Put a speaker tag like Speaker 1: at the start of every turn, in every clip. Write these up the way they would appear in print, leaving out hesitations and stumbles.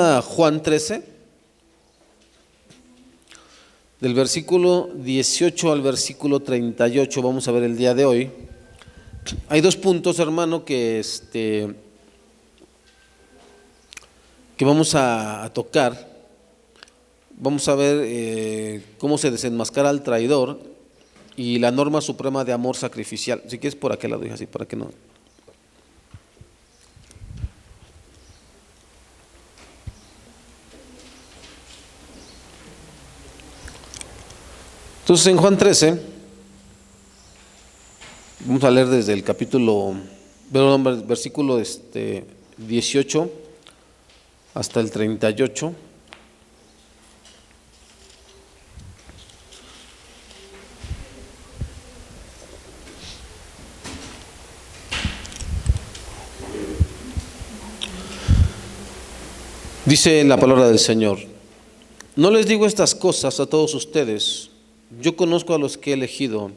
Speaker 1: A Juan 13, del versículo 18 al versículo 38, vamos a ver el día de hoy. Hay dos puntos, hermano, que vamos a tocar. Vamos a ver cómo se desenmascara al traidor y la norma suprema de amor sacrificial. Si quieres por aquel lado, hija, así para que no. Entonces en Juan 13, vamos a leer desde el versículo 18 hasta el 38. Dice la palabra del Señor: no les digo estas cosas a todos ustedes, yo conozco a los que he elegido,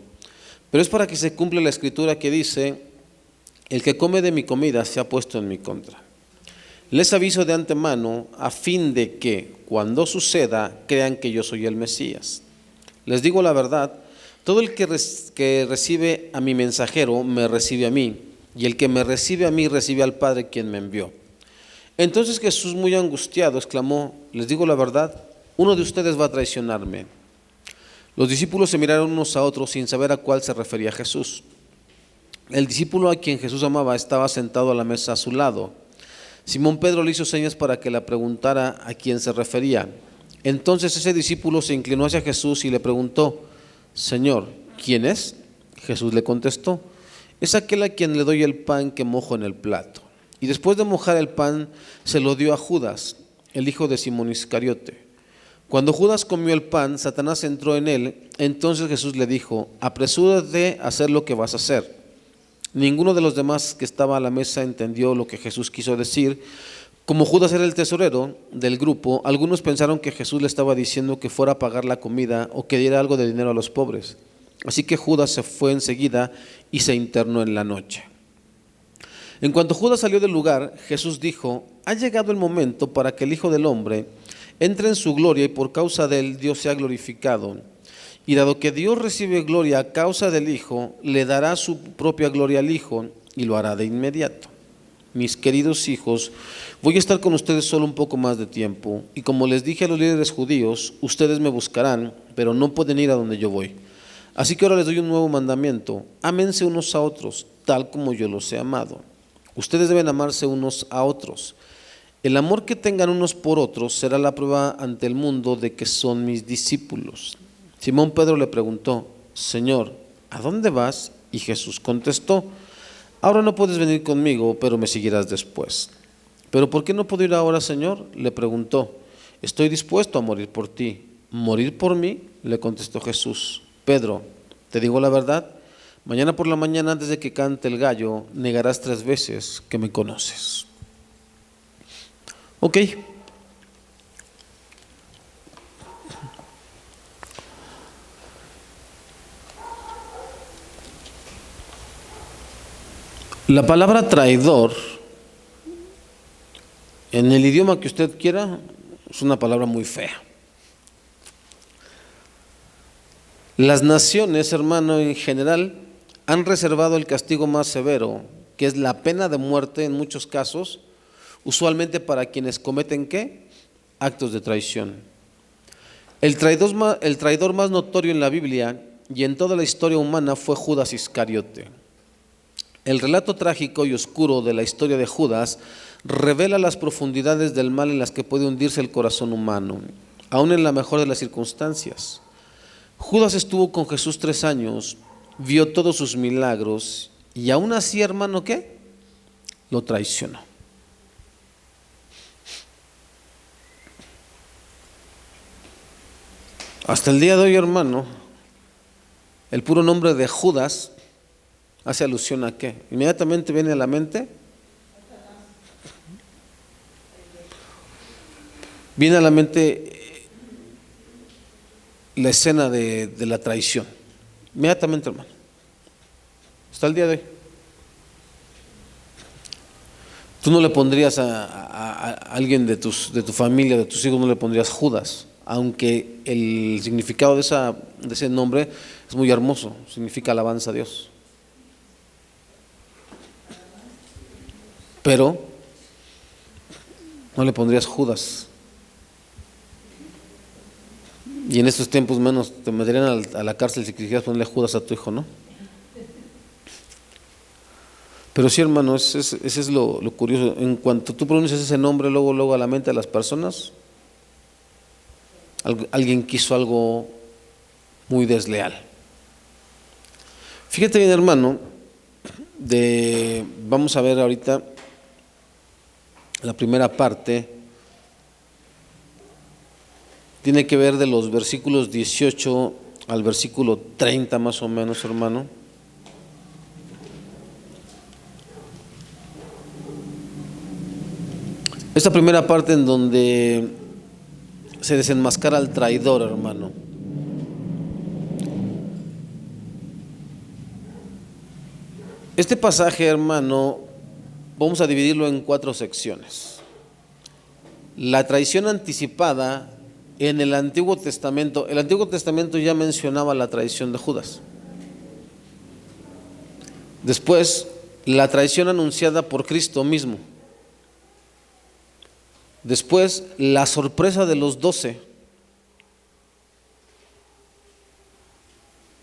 Speaker 1: pero es para que se cumpla la escritura que dice: el que come de mi comida se ha puesto en mi contra. Les aviso de antemano a fin de que, cuando suceda, crean que yo soy el Mesías. Les digo la verdad, todo el que recibe a mi mensajero me recibe a mí, y el que me recibe a mí recibe al Padre quien me envió. Entonces Jesús, muy angustiado, exclamó: les digo la verdad, uno de ustedes va a traicionarme. Los discípulos se miraron unos a otros sin saber a cuál se refería Jesús. El discípulo a quien Jesús amaba estaba sentado a la mesa a su lado. Simón Pedro le hizo señas para que le preguntara a quién se refería. Entonces ese discípulo se inclinó hacia Jesús y le preguntó: Señor, ¿quién es? Jesús le contestó: es aquel a quien le doy el pan que mojo en el plato. Y después de mojar el pan, se lo dio a Judas, el hijo de Simón Iscariote. Cuando Judas comió el pan, Satanás entró en él. Entonces Jesús le dijo: apresúrate a hacer lo que vas a hacer. Ninguno de los demás que estaba a la mesa entendió lo que Jesús quiso decir. Como Judas era el tesorero del grupo, algunos pensaron que Jesús le estaba diciendo que fuera a pagar la comida o que diera algo de dinero a los pobres. Así que Judas se fue enseguida y se internó en la noche. En cuanto Judas salió del lugar, Jesús dijo: ha llegado el momento para que el Hijo del Hombre entre en su gloria y por causa de él Dios sea glorificado. Y dado que Dios recibe gloria a causa del Hijo, le dará su propia gloria al Hijo y lo hará de inmediato. Mis queridos hijos, voy a estar con ustedes solo un poco más de tiempo, y como les dije a los líderes judíos, ustedes me buscarán, pero no pueden ir a donde yo voy. Así que ahora les doy un nuevo mandamiento: ámense unos a otros, tal como yo los he amado. Ustedes deben amarse unos a otros. El amor que tengan unos por otros será la prueba ante el mundo de que son mis discípulos. Simón Pedro le preguntó: Señor, ¿a dónde vas? Y Jesús contestó: ahora no puedes venir conmigo, pero me seguirás después. ¿Pero por qué no puedo ir ahora, Señor? Le preguntó. Estoy dispuesto a morir por ti. ¿Morir por mí? Le contestó Jesús. Pedro, te digo la verdad, mañana por la mañana, antes de que cante el gallo, negarás 3 veces que me conoces. Ok. La palabra traidor, en el idioma que usted quiera, es una palabra muy fea. Las naciones, hermano, en general, han reservado el castigo más severo, que es la pena de muerte en muchos casos, usualmente para quienes cometen ¿qué? Actos de traición. El traidor más notorio en la Biblia y en toda la historia humana fue Judas Iscariote. El relato trágico y oscuro de la historia de Judas revela las profundidades del mal en las que puede hundirse el corazón humano, aun en la mejor de las circunstancias. Judas estuvo con Jesús 3 años, vio todos sus milagros y aún así, hermano, ¿qué? Lo traicionó. Hasta el día de hoy, hermano, el puro nombre de Judas hace alusión a ¿qué? Inmediatamente viene a la mente. Viene a la mente la escena de la traición. Inmediatamente, hermano. Hasta el día de hoy. Tú no le pondrías a alguien de tu familia, de tus hijos, no le pondrías Judas, aunque el significado de ese nombre es muy hermoso, significa alabanza a Dios. Pero no le pondrías Judas. Y en estos tiempos menos te meterían a la cárcel si quisieras ponerle Judas a tu hijo, ¿no? Pero sí, hermano, ese es lo curioso. En cuanto tú pronuncias ese nombre, luego a la mente de las personas, alguien quiso algo muy desleal. Fíjate bien, hermano, vamos a ver ahorita la primera parte. Tiene que ver de los versículos 18 al versículo 30 más o menos, hermano. Esta primera parte en donde se desenmascara al traidor, hermano. Este pasaje, hermano, vamos a dividirlo en 4 secciones. La traición anticipada en el Antiguo Testamento. El Antiguo Testamento ya mencionaba la traición de Judas. Después, la traición anunciada por Cristo mismo. Después, la sorpresa de los 12.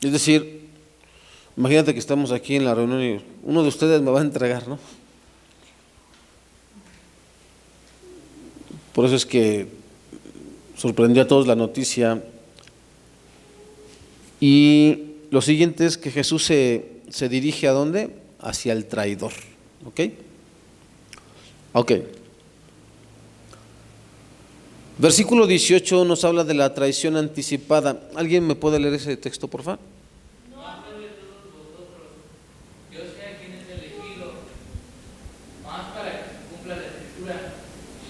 Speaker 1: Es decir, imagínate que estamos aquí en la reunión y uno de ustedes me va a entregar, ¿no? Por eso es que sorprendió a todos la noticia. Y lo siguiente es que Jesús se dirige ¿a dónde? Hacia el traidor. ¿Ok? Ok. Versículo 18 nos habla de la traición anticipada. ¿Alguien me puede leer ese texto, por favor?
Speaker 2: No hablo de todos vosotros, yo sé a quién es elegido, más para que se cumpla la escritura.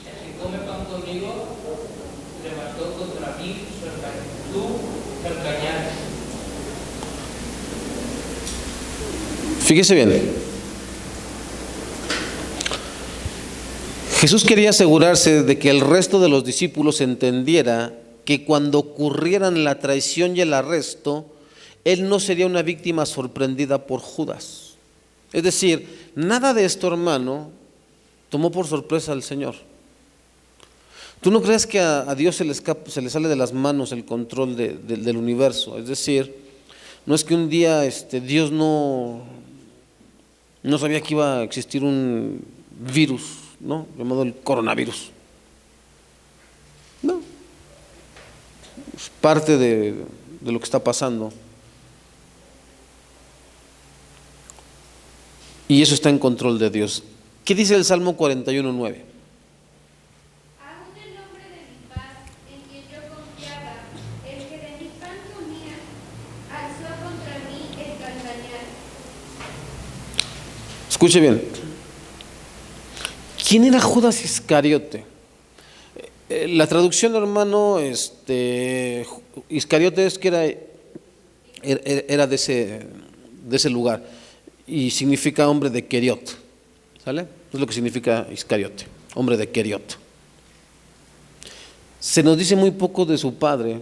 Speaker 2: El que come pan conmigo, levantó contra mí su engañar.
Speaker 1: Fíjese bien. Jesús quería asegurarse de que el resto de los discípulos entendiera que cuando ocurrieran la traición y el arresto, él no sería una víctima sorprendida por Judas. Es decir, nada de esto, hermano, tomó por sorpresa al Señor. ¿Tú no crees que a Dios se le sale de las manos el control del universo? Es decir, no es que un día Dios no sabía que iba a existir un virus, ¿no? Llamado el coronavirus. No. Es parte de lo que está pasando. Y eso está en control de Dios. ¿Qué dice el Salmo 41:9?
Speaker 3: Aún el hombre de mi paz, en quien yo confiaba, el que de mi pan comía, alzó contra mí el calcañar.
Speaker 1: Escuche bien. ¿Quién era Judas Iscariote? La traducción, hermano, Iscariote es que era de ese lugar y significa hombre de Keriot, ¿sale? Es lo que significa Iscariote, hombre de Keriot. Se nos dice muy poco de su padre,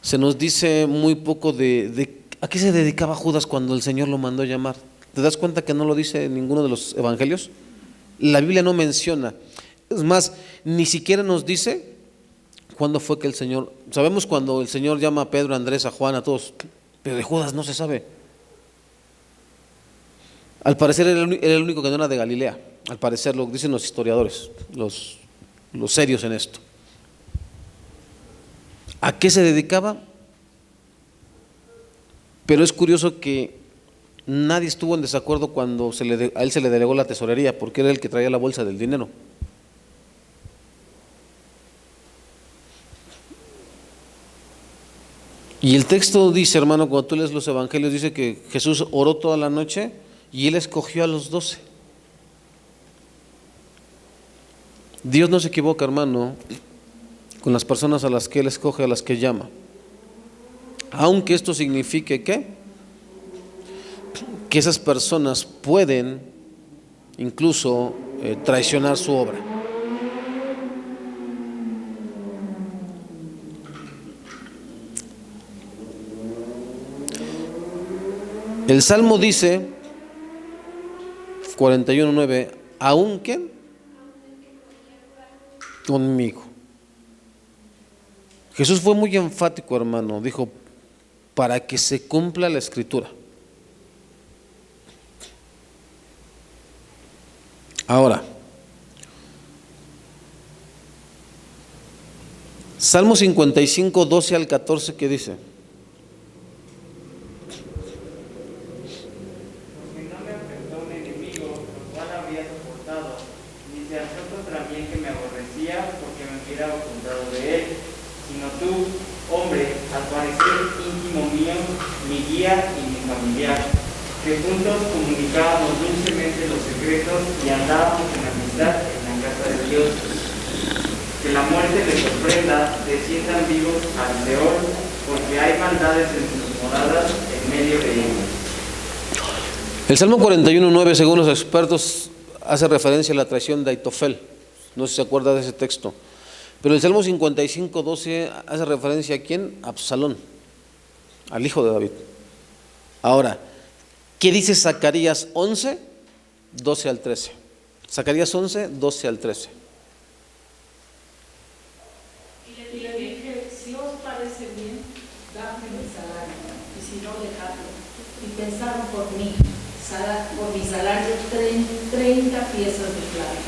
Speaker 1: se nos dice muy poco de a qué se dedicaba Judas cuando el Señor lo mandó llamar. ¿Te das cuenta que no lo dice en ninguno de los evangelios? La Biblia no menciona. Es más, ni siquiera nos dice cuándo fue que el Señor. Sabemos cuando el Señor llama a Pedro, a Andrés, a Juan, a todos, pero de Judas no se sabe. Al parecer era el único que no era de Galilea. Al parecer lo dicen los historiadores, los serios en esto. ¿A qué se dedicaba? Pero es curioso que nadie estuvo en desacuerdo cuando a él se le delegó la tesorería, porque era el que traía la bolsa del dinero. Y el texto dice, hermano, cuando tú lees los evangelios, dice que Jesús oró toda la noche y él escogió a los 12. Dios no se equivoca, hermano, con las personas a las que él escoge, a las que llama. Aunque esto signifique que esas personas pueden incluso traicionar su obra. El Salmo dice, 41:9, ¿aún quién? Conmigo. Jesús fue muy enfático, hermano, dijo, para que se cumpla la Escritura. Ahora, Salmo 55, 12 al 14, ¿qué dice?
Speaker 4: Porque no me afectó un enemigo, lo cual había soportado, ni se alzó contra mí el que me aborrecía, porque me hubiera ocultado de él, sino tú, hombre, al parecer íntimo mío, mi guía y mi familiar, que juntos comunicábamos dulcemente los secretos y andábamos en amistad en la casa de Dios. Que la muerte les sorprenda, desciendan vivos al Seol, porque hay maldades en sus moradas en medio de ellos.
Speaker 1: El Salmo 41:9, según los expertos, hace referencia a la traición de Aitofel. No sé si se acuerda de ese texto. Pero el Salmo 55:12 hace referencia ¿a quién? A Absalón, al hijo de David. Ahora, ¿qué dice Zacarías 11, 12 al 13? Zacarías 11, 12 al 13.
Speaker 5: Y le dije, si os parece bien, dadme mi salario, y si no, dejadlo. Y pensaron por mí, por mi salario, 30 piezas de plata.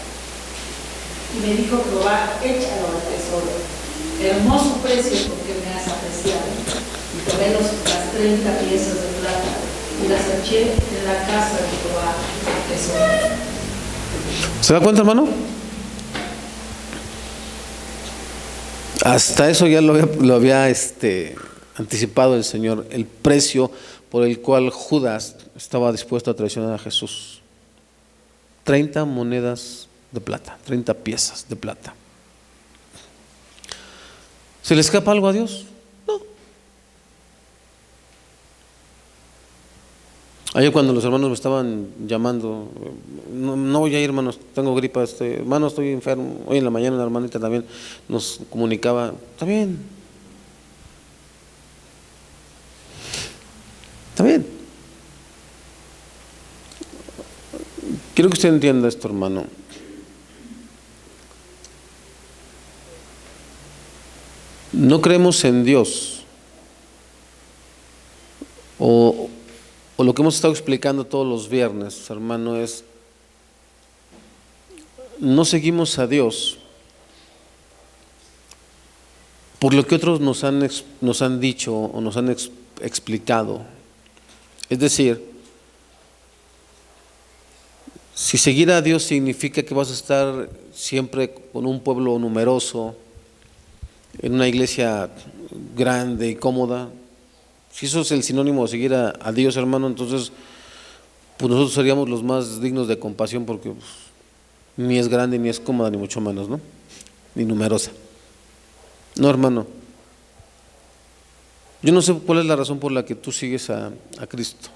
Speaker 5: Y me dijo Jehová, échalo al tesoro. Hermoso precio porque me has apreciado. Y tomé las 30 piezas de plata y las eché en la casa de Jehová, al tesoro.
Speaker 1: ¿Se da cuenta, hermano? Hasta eso ya lo había anticipado el Señor, el precio por el cual Judas estaba dispuesto a traicionar a Jesús. 30 monedas de plata, 30 piezas de plata. ¿Se le escapa algo a Dios? No. Ayer cuando los hermanos me estaban llamando, no voy a ir, hermanos, tengo gripa, hermano, estoy enfermo. Hoy en la mañana una hermanita también nos comunicaba, está bien. Está bien. Quiero que usted entienda esto, hermano. No creemos en Dios, o lo que hemos estado explicando todos los viernes, hermano, es no seguimos a Dios por lo que otros nos han dicho o nos han explicado. Es decir, si seguir a Dios significa que vas a estar siempre con un pueblo numeroso, en una iglesia grande y cómoda, si eso es el sinónimo de seguir a Dios, hermano, entonces pues nosotros seríamos los más dignos de compasión, porque pues, ni es grande, ni es cómoda, ni mucho menos, ¿no? Ni numerosa. No, hermano. Yo no sé cuál es la razón por la que tú sigues a Cristo.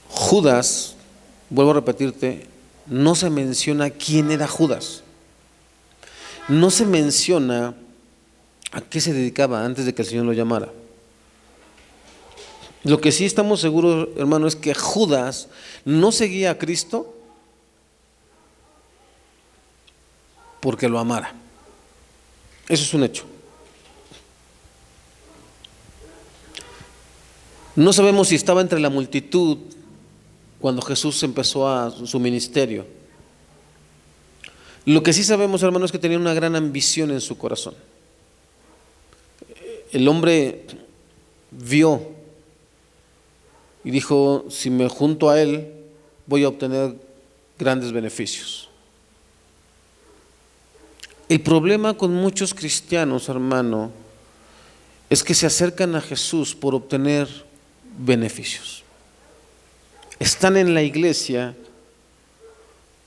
Speaker 1: Judas, vuelvo a repetirte, no se menciona quién era Judas. No se menciona a qué se dedicaba antes de que el Señor lo llamara. Lo que sí estamos seguros, hermano, es que Judas no seguía a Cristo porque lo amara. Eso es un hecho. No sabemos si estaba entre la multitud cuando Jesús empezó su ministerio. Lo que sí sabemos, hermano, es que tenía una gran ambición en su corazón. El hombre vio y dijo, si me junto a él, voy a obtener grandes beneficios. El problema con muchos cristianos, hermano, es que se acercan a Jesús por obtener beneficios. Están en la iglesia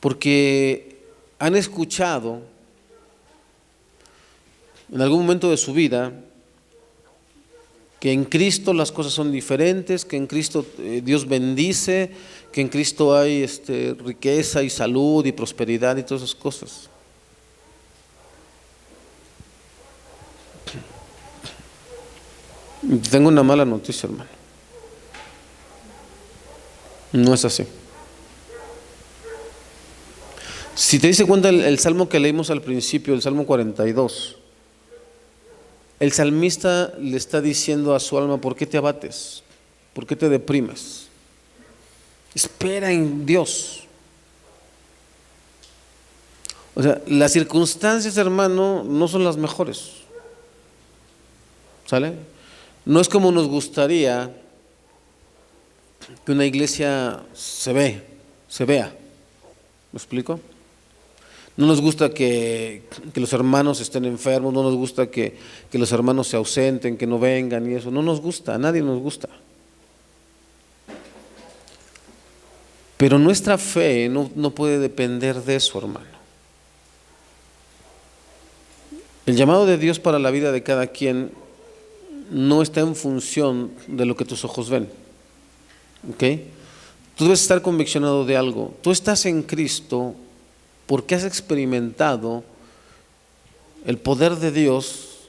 Speaker 1: porque han escuchado en algún momento de su vida que en Cristo las cosas son diferentes, que en Cristo Dios bendice, que en Cristo hay riqueza y salud y prosperidad y todas esas cosas. Tengo una mala noticia, hermano. No es así. Si te diste cuenta el salmo que leímos al principio, el Salmo 42, el salmista le está diciendo a su alma: ¿por qué te abates? ¿Por qué te deprimes? Espera en Dios. O sea, las circunstancias, hermano, no son las mejores. ¿Sale? No es como nos gustaría que una iglesia se vea. ¿Me explico? No nos gusta que los hermanos estén enfermos, no nos gusta que los hermanos se ausenten, que no vengan y eso. No nos gusta, a nadie nos gusta. Pero nuestra fe no puede depender de eso, hermano. El llamado de Dios para la vida de cada quien no está en función de lo que tus ojos ven. ¿Ok? Tú debes estar conviccionado de algo. Tú estás en Cristo porque has experimentado el poder de Dios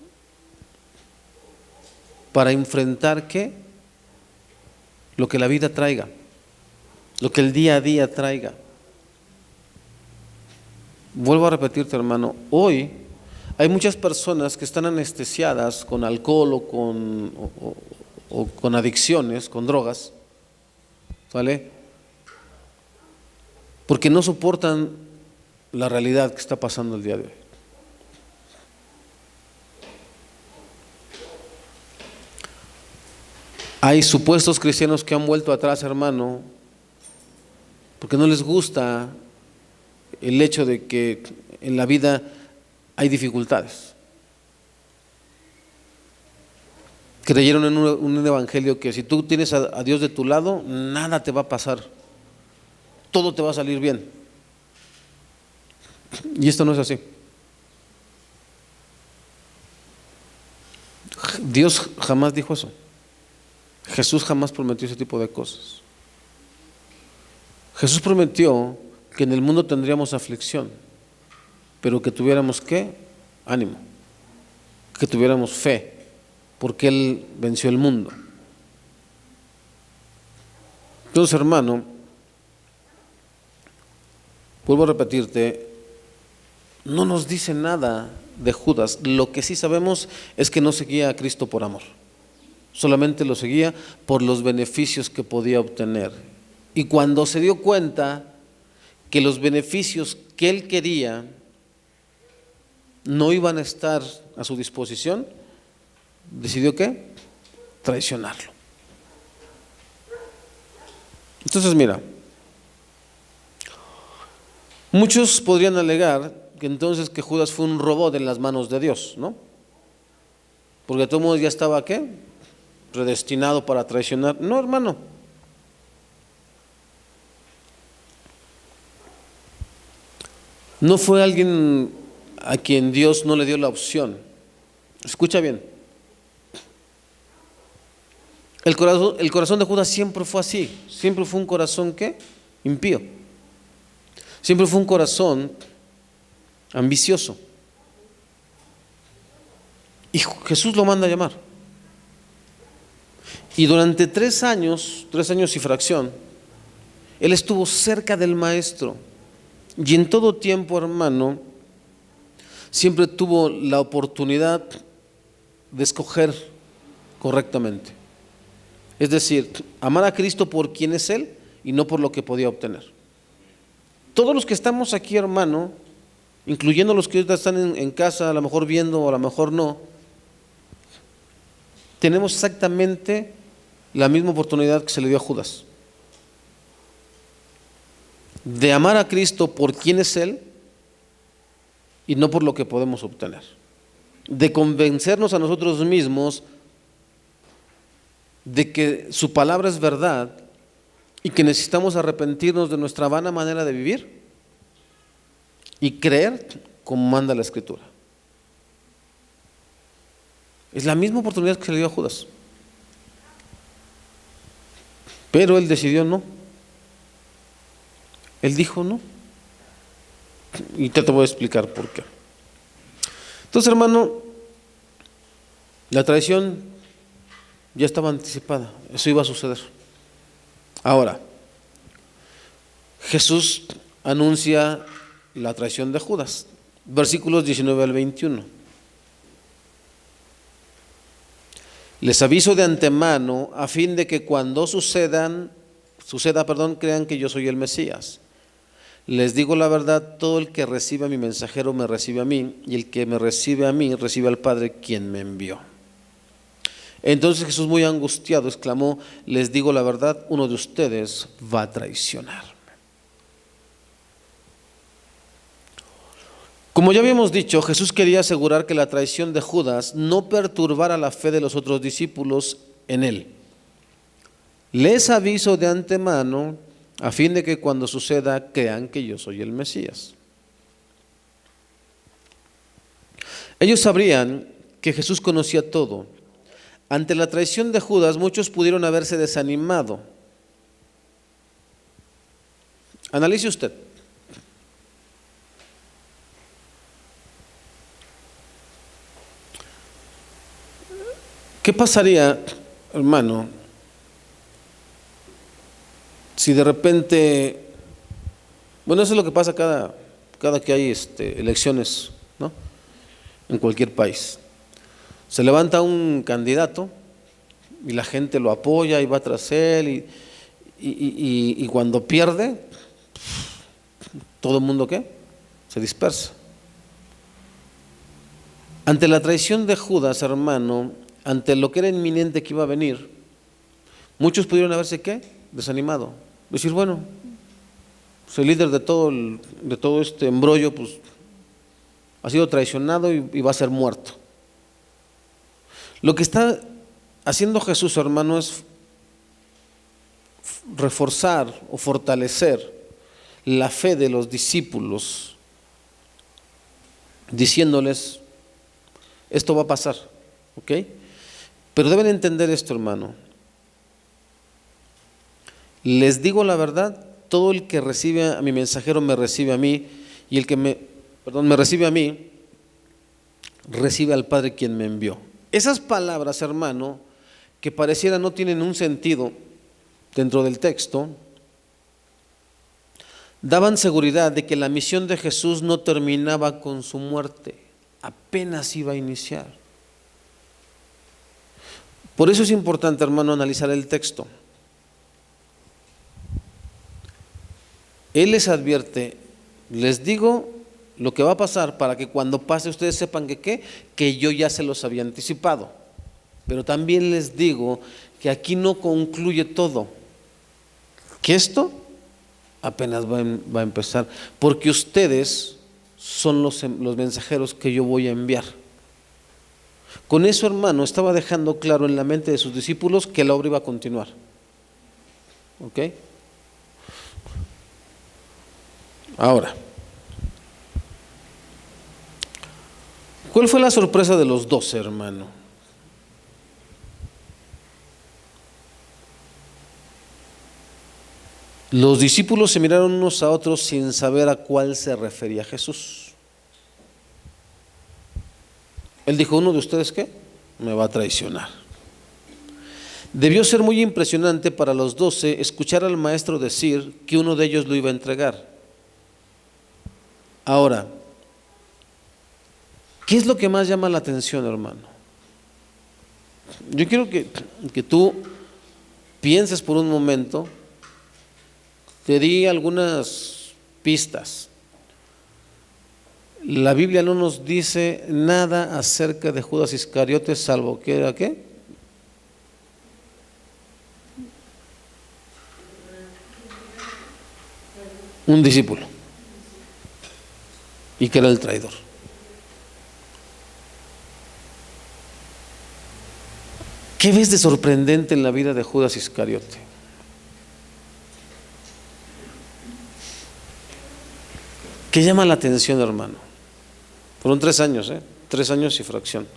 Speaker 1: para enfrentar ¿qué? Lo que la vida traiga, lo que el día a día traiga. Vuelvo a repetirte, hermano, hoy hay muchas personas que están anestesiadas con alcohol o con adicciones, con drogas, ¿vale? Porque no soportan la realidad que está pasando el día de hoy. Hay supuestos cristianos que han vuelto atrás, hermano, porque no les gusta el hecho de que en la vida hay dificultades. Creyeron en un evangelio que si tú tienes a Dios de tu lado, nada te va a pasar, todo te va a salir bien. Y esto no es así. Dios jamás dijo eso. Jesús jamás prometió ese tipo de cosas. Jesús prometió que en el mundo tendríamos aflicción, pero que tuviéramos ¿qué? Ánimo, que tuviéramos fe, porque Él venció el mundo. Entonces, hermano, vuelvo a repetirte, no nos dice nada de Judas. Lo que sí sabemos es que no seguía a Cristo por amor, solamente lo seguía por los beneficios que podía obtener. Y cuando se dio cuenta que los beneficios que él quería no iban a estar a su disposición, decidió ¿qué? Traicionarlo. Entonces, mira, muchos podrían alegar que entonces que Judas fue un robot en las manos de Dios, ¿no? Porque de todos modos ya estaba ¿qué? Predestinado para traicionar. No, hermano. No fue alguien a quien Dios no le dio la opción. Escucha bien. El corazón de Judas siempre fue así. Siempre fue un corazón ¿qué? Impío. Siempre fue un corazón ambicioso. Y Jesús lo manda a llamar. Y durante 3 años y fracción, él estuvo cerca del maestro. Y en todo tiempo, hermano, siempre tuvo la oportunidad de escoger correctamente. Es decir, amar a Cristo por quien es Él y no por lo que podía obtener. Todos los que estamos aquí, hermano, incluyendo los que ahorita están en casa, a lo mejor viendo o a lo mejor no, tenemos exactamente la misma oportunidad que se le dio a Judas, de amar a Cristo por quien es Él y no por lo que podemos obtener, de convencernos a nosotros mismos de que su palabra es verdad y que necesitamos arrepentirnos de nuestra vana manera de vivir y creer como manda la Escritura. Es la misma oportunidad que se le dio a Judas. Pero él decidió no. Él dijo no. Y te voy a explicar por qué. Entonces, hermano, la traición ya estaba anticipada. Eso iba a suceder. Ahora, Jesús anuncia la traición de Judas. Versículos 19 al 21. Les aviso de antemano a fin de que cuando suceda, crean que yo soy el Mesías. Les digo la verdad, todo el que recibe a mi mensajero me recibe a mí, y el que me recibe a mí recibe al Padre quien me envió. Entonces Jesús, muy angustiado, exclamó: les digo la verdad, uno de ustedes va a traicionarme. Como ya habíamos dicho, Jesús quería asegurar que la traición de Judas no perturbara la fe de los otros discípulos en él. Les aviso de antemano a fin de que cuando suceda crean que yo soy el Mesías. Ellos sabrían que Jesús conocía todo. Ante la traición de Judas, muchos pudieron haberse desanimado. Analice usted. ¿Qué pasaría, hermano, si de repente, bueno, eso es lo que pasa cada que hay elecciones, ¿no?, en cualquier país? Se levanta un candidato y la gente lo apoya y va tras él y cuando pierde, todo el mundo ¿qué? Se dispersa. Ante la traición de Judas, hermano, ante lo que era inminente que iba a venir, muchos pudieron haberse ¿qué? Desanimado. Decir, bueno, soy líder de todo este embrollo, pues ha sido traicionado y va a ser muerto. Lo que está haciendo Jesús, hermano, es reforzar o fortalecer la fe de los discípulos, diciéndoles, esto va a pasar, ¿ok? Pero deben entender esto, hermano. Les digo la verdad, todo el que recibe a mi mensajero me recibe a mí, y el que me recibe a mí, recibe al Padre quien me envió. Esas palabras, hermano, que pareciera no tienen un sentido dentro del texto, daban seguridad de que la misión de Jesús no terminaba con su muerte, apenas iba a iniciar. Por eso es importante, hermano, analizar el texto. Él les advierte, les digo lo que va a pasar para que cuando pase ustedes sepan que yo ya se los había anticipado. Pero también les digo que aquí no concluye todo, que esto apenas va a empezar, porque ustedes son los mensajeros que yo voy a enviar. Con eso, hermano, estaba dejando claro en la mente de sus discípulos que la obra iba a continuar. ¿Ok? Ahora, ¿cuál fue la sorpresa de los 12, hermano? Los discípulos se miraron unos a otros sin saber a cuál se refería Jesús. Él dijo, ¿uno de ustedes qué? Me va a traicionar. Debió ser muy impresionante para los 12 escuchar al maestro decir que uno de ellos lo iba a entregar. Ahora, ¿qué es lo que más llama la atención, hermano? Yo quiero que tú pienses por un momento. Te di algunas pistas. La Biblia no nos dice nada acerca de Judas Iscariote, salvo que era ¿qué? Un discípulo. Y que era el traidor. ¿Qué ves de sorprendente en la vida de Judas Iscariote? ¿Qué llama la atención, hermano? Fueron 3 años, 3 años y fracción,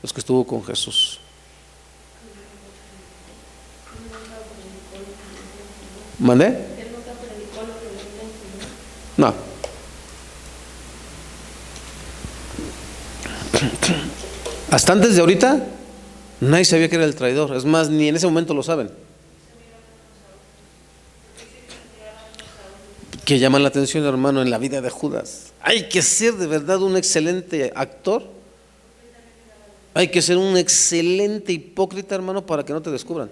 Speaker 1: los que estuvo con Jesús. ¿Mandé?
Speaker 5: Él nunca predicó lo que le enseñó.
Speaker 1: No. Hasta antes de ahorita, nadie sabía que era el traidor. Es más, ni en ese momento lo saben. Que llaman la atención, hermano, en la vida de Judas. Hay que ser de verdad un excelente actor. Hay que ser un excelente hipócrita, hermano, para que no te descubran.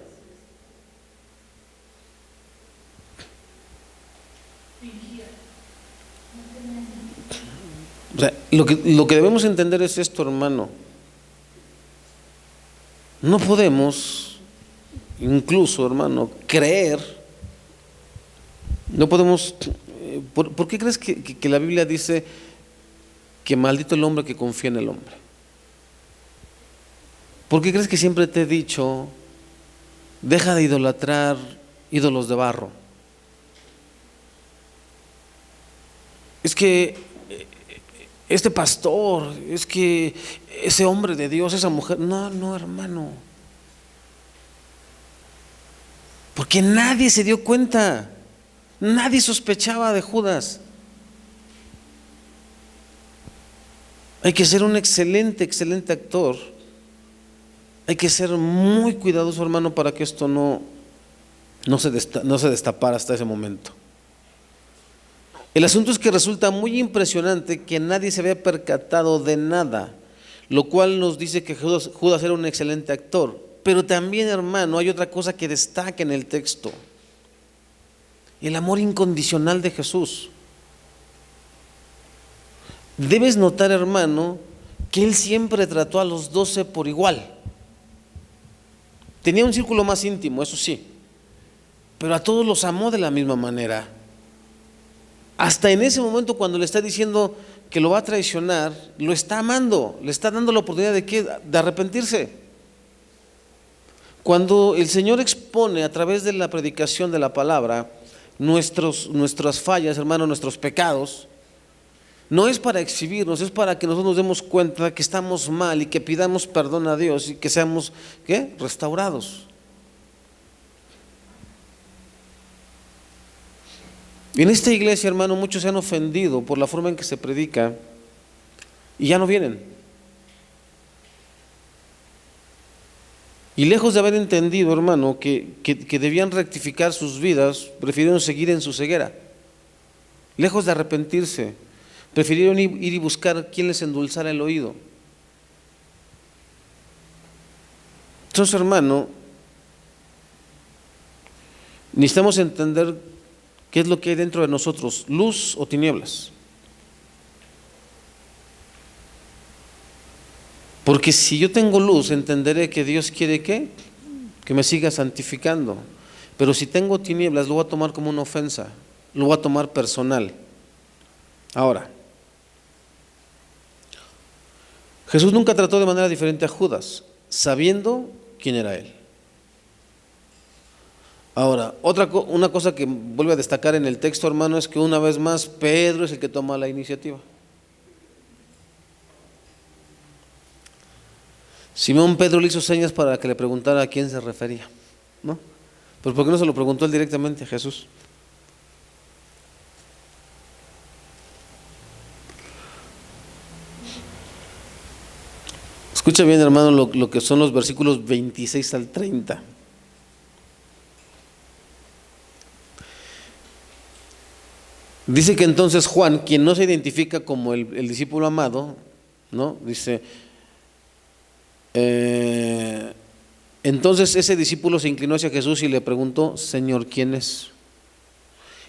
Speaker 1: O sea, lo que debemos entender es esto, hermano. No podemos, incluso, hermano, creer. No podemos. ¿Por qué crees que la Biblia dice que maldito el hombre que confía en el hombre? ¿Por qué crees que siempre te he dicho, deja de idolatrar ídolos de barro? Es que este pastor, es que ese hombre de Dios, esa mujer. No, hermano. Porque nadie se dio cuenta. Nadie sospechaba de Judas. Hay que ser un excelente actor. Hay que ser muy cuidadoso, hermano, para que esto no se destapara hasta ese momento. El asunto es que resulta muy impresionante que nadie se había percatado de nada, lo cual nos dice que Judas era un excelente actor. Pero también, hermano, hay otra cosa que destaca en el texto: el amor incondicional de Jesús. Debes notar, hermano, que Él siempre trató a los 12 por igual. Tenía un círculo más íntimo, eso sí, pero a todos los amó de la misma manera. Hasta en ese momento, cuando le está diciendo que lo va a traicionar, lo está amando, le está dando la oportunidad de arrepentirse. Cuando el Señor expone a través de la predicación de la palabra nuestras fallas, hermano, nuestros pecados, no es para exhibirnos, es para que nosotros nos demos cuenta que estamos mal y que pidamos perdón a Dios y que seamos, ¿qué?, restaurados. En esta iglesia, hermano, muchos se han ofendido por la forma en que se predica y ya no vienen. Y lejos de haber entendido, hermano, que debían rectificar sus vidas, prefirieron seguir en su ceguera. Lejos de arrepentirse, prefirieron ir y buscar quien les endulzara el oído. Entonces, hermano, necesitamos entender qué es lo que hay dentro de nosotros, luz o tinieblas. Porque si yo tengo luz, entenderé que Dios quiere que me siga santificando. Pero si tengo tinieblas, lo voy a tomar como una ofensa, lo voy a tomar personal. Ahora, Jesús nunca trató de manera diferente a Judas, sabiendo quién era él. Ahora, una cosa que vuelve a destacar en el texto, hermano, es que una vez más Pedro es el que toma la iniciativa. Simón Pedro le hizo señas para que le preguntara a quién se refería, ¿no? Pues ¿por qué no se lo preguntó él directamente a Jesús? Escucha bien, hermano, lo que son los versículos 26 al 30. Dice que entonces Juan, quien no se identifica como el discípulo amado, ¿no? Dice, entonces ese discípulo se inclinó hacia Jesús y le preguntó: Señor, ¿quién es?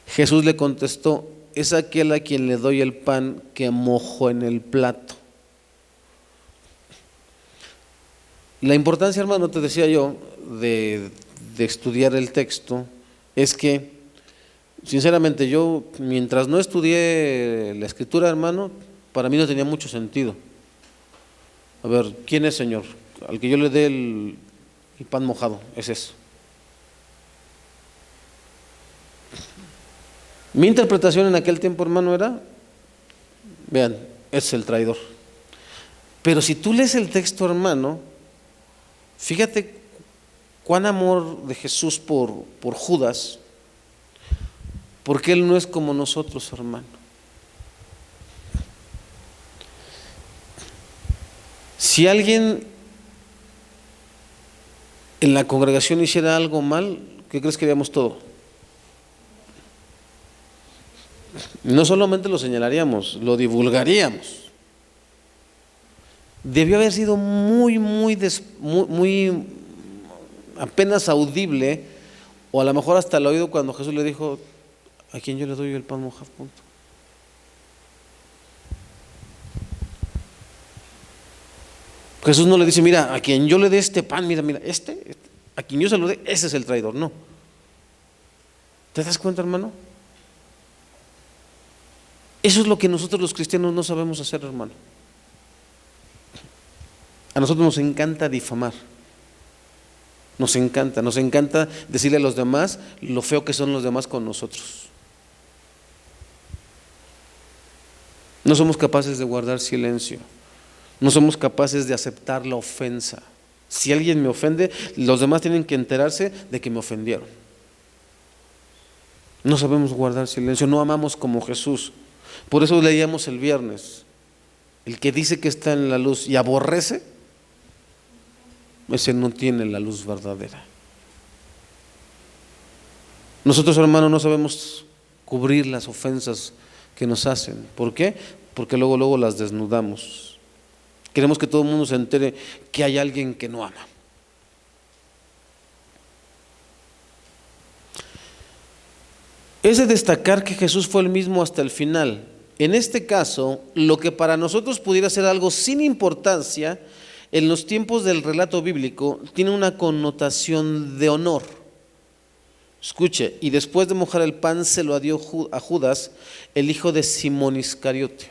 Speaker 1: Jesús le contestó: es aquel a quien le doy el pan que mojo en el plato. La importancia, hermano, te decía yo, de estudiar el texto, es que, sinceramente, yo, mientras no estudié la escritura, hermano, para mí no tenía mucho sentido. A ver, ¿quién es, Señor? Al que yo le dé el pan mojado, es eso. Mi interpretación en aquel tiempo, hermano, era, vean, es el traidor. Pero si tú lees el texto, hermano, fíjate cuán amor de Jesús por Judas porque Él no es como nosotros, hermano. Si alguien en la congregación hiciera algo mal, ¿qué crees que haríamos todo? No solamente lo señalaríamos, lo divulgaríamos. Debió haber sido muy apenas audible, o a lo mejor hasta el oído cuando Jesús le dijo: ¿a quién yo le doy el pan mojado? Punto. Jesús no le dice: mira, a quien yo le dé este pan, mira, a quien yo se lo dé, ese es el traidor. No. ¿Te das cuenta, hermano? Eso es lo que nosotros los cristianos no sabemos hacer, hermano. A nosotros nos encanta difamar. Nos encanta decirle a los demás lo feo que son los demás con nosotros. No somos capaces de guardar silencio. No somos capaces de aceptar la ofensa. Si alguien me ofende, los demás tienen que enterarse de que me ofendieron. No sabemos guardar silencio, no amamos como Jesús. Por eso leíamos el viernes: el que dice que está en la luz y aborrece, ese no tiene la luz verdadera. Nosotros, hermanos, no sabemos cubrir las ofensas que nos hacen. ¿Por qué? Porque luego las desnudamos. Queremos que todo el mundo se entere que hay alguien que no ama. Es de destacar que Jesús fue el mismo hasta el final. En este caso, lo que para nosotros pudiera ser algo sin importancia, en los tiempos del relato bíblico tiene una connotación de honor. Escuche: y después de mojar el pan se lo dio a Judas, el hijo de Simón Iscariote.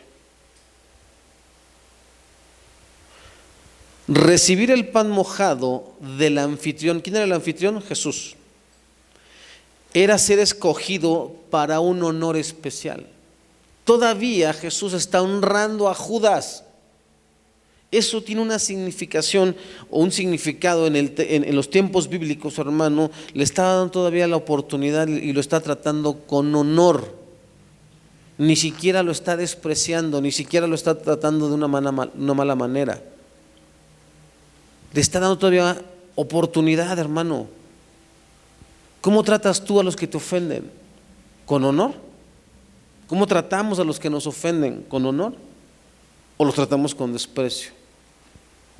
Speaker 1: Recibir el pan mojado del anfitrión. ¿Quién era el anfitrión? Jesús. Era ser escogido para un honor especial. Todavía Jesús está honrando a Judas. Eso tiene una significación o un significado en los tiempos bíblicos, hermano. Le está dando todavía la oportunidad y lo está tratando con honor. Ni siquiera lo está despreciando, ni siquiera lo está tratando de una mala manera. Le está dando todavía oportunidad, hermano. ¿Cómo tratas tú a los que te ofenden? ¿Con honor? ¿Cómo tratamos a los que nos ofenden? ¿Con honor? ¿O los tratamos con desprecio?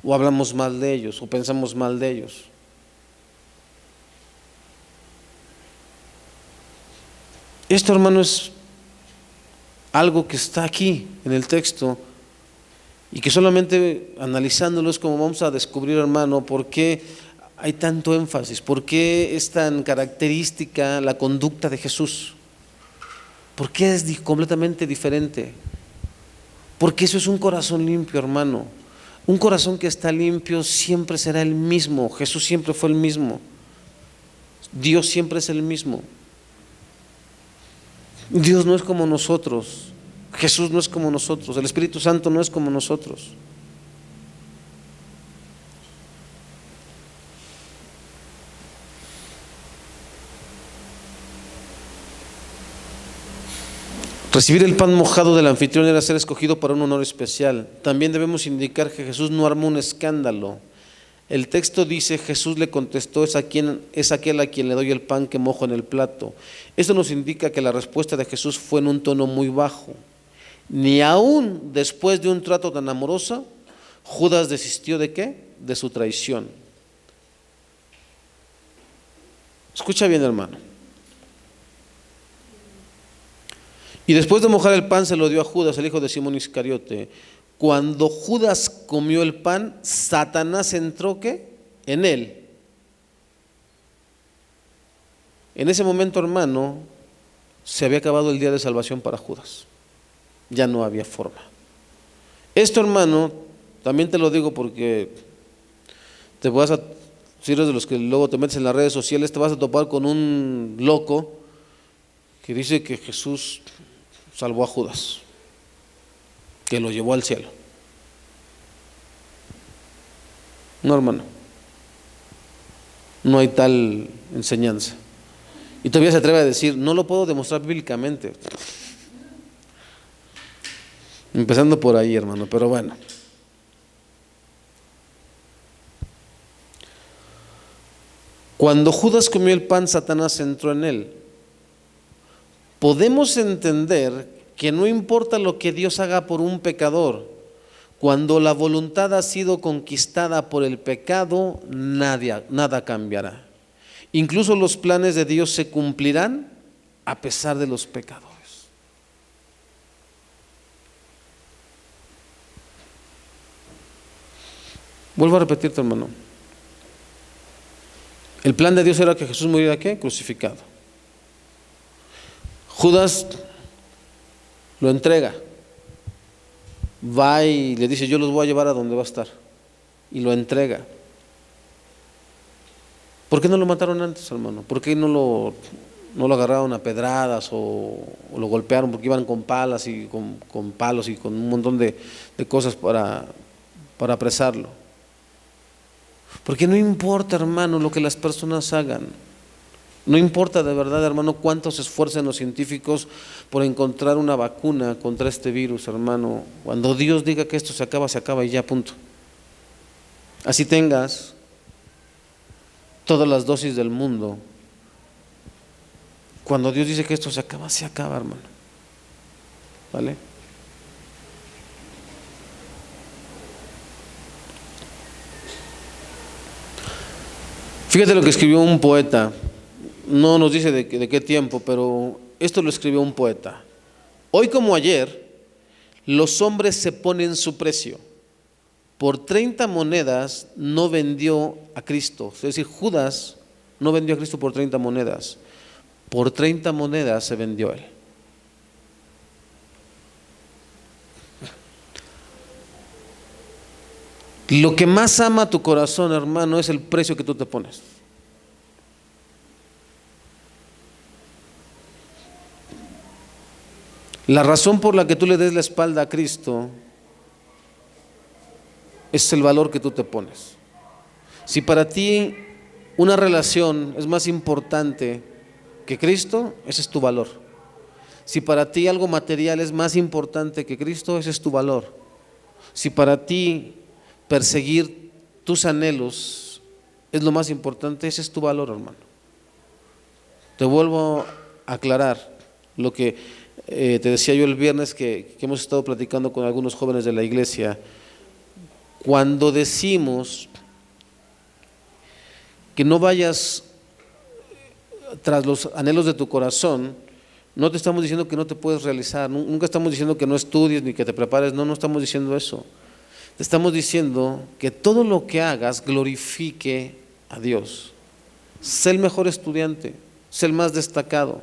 Speaker 1: ¿O hablamos mal de ellos? ¿O pensamos mal de ellos? Esto, hermano, es algo que está aquí en el texto y que solamente analizándolo es como vamos a descubrir, hermano, por qué hay tanto énfasis, por qué es tan característica la conducta de Jesús, por qué es completamente diferente, porque eso es un corazón limpio, hermano. Un corazón que está limpio siempre será el mismo. Jesús siempre fue el mismo. Dios siempre es el mismo. Dios no es como nosotros. Jesús no es como nosotros. El Espíritu Santo no es como nosotros. Recibir el pan mojado del anfitrión era ser escogido para un honor especial. También debemos indicar que Jesús no armó un escándalo. El texto dice: Jesús le contestó: es aquel a quien le doy el pan que mojo en el plato. Esto nos indica que la respuesta de Jesús fue en un tono muy bajo. Ni aún después de un trato tan amoroso, Judas desistió ¿de qué? De su traición. Escucha bien, hermano. Y después de mojar el pan se lo dio a Judas, el hijo de Simón Iscariote. Cuando Judas comió el pan, Satanás entró ¿qué? En él. En ese momento, hermano, se había acabado el día de salvación para Judas. Ya no había forma. Esto, hermano, también te lo digo porque si eres de los que luego te metes en las redes sociales, te vas a topar con un loco que dice que Jesús salvó a Judas, que lo llevó al cielo. No, hermano, no hay tal enseñanza. Y todavía se atreve a decir, no lo puedo demostrar bíblicamente. Empezando por ahí, hermano, pero bueno. Cuando Judas comió el pan, Satanás entró en él. Podemos entender que no importa lo que Dios haga por un pecador, cuando la voluntad ha sido conquistada por el pecado, nada cambiará. Incluso los planes de Dios se cumplirán a pesar de los pecadores. Vuelvo a repetirte, hermano. El plan de Dios era que Jesús muriera, ¿qué? Crucificado. Judas lo entrega. Va y le dice, yo los voy a llevar a donde va a estar. Y lo entrega. ¿Por qué no lo mataron antes, hermano? ¿Por qué no lo agarraron a pedradas o lo golpearon? Porque iban con palas y con palos y con un montón de cosas para apresarlo. Porque no importa, hermano, lo que las personas hagan. No importa de verdad, hermano, cuánto se esfuercen los científicos por encontrar una vacuna contra este virus, hermano. Cuando Dios diga que esto se acaba y ya, punto. Así tengas todas las dosis del mundo. Cuando Dios dice que esto se acaba, hermano. ¿Vale? Fíjate lo que escribió un poeta. No nos dice de qué tiempo, pero esto lo escribió un poeta. Hoy como ayer, los hombres se ponen su precio. Por 30 monedas no vendió a Cristo. Es decir, Judas no vendió a Cristo por 30 monedas. Por 30 monedas se vendió él. Lo que más ama tu corazón, hermano, es el precio que tú te pones. La razón por la que tú le des la espalda a Cristo es el valor que tú te pones. Si para ti una relación es más importante que Cristo, ese es tu valor. Si para ti algo material es más importante que Cristo, ese es tu valor. Si para ti perseguir tus anhelos es lo más importante, ese es tu valor, hermano. Te vuelvo a aclarar lo que te decía yo el viernes que hemos estado platicando con algunos jóvenes de la iglesia. Cuando decimos que no vayas tras los anhelos de tu corazón, no te estamos diciendo que no te puedes realizar, nunca estamos diciendo que no estudies ni que te prepares, no estamos diciendo eso. Te estamos diciendo que todo lo que hagas glorifique a Dios. Sé el mejor estudiante, sé el más destacado.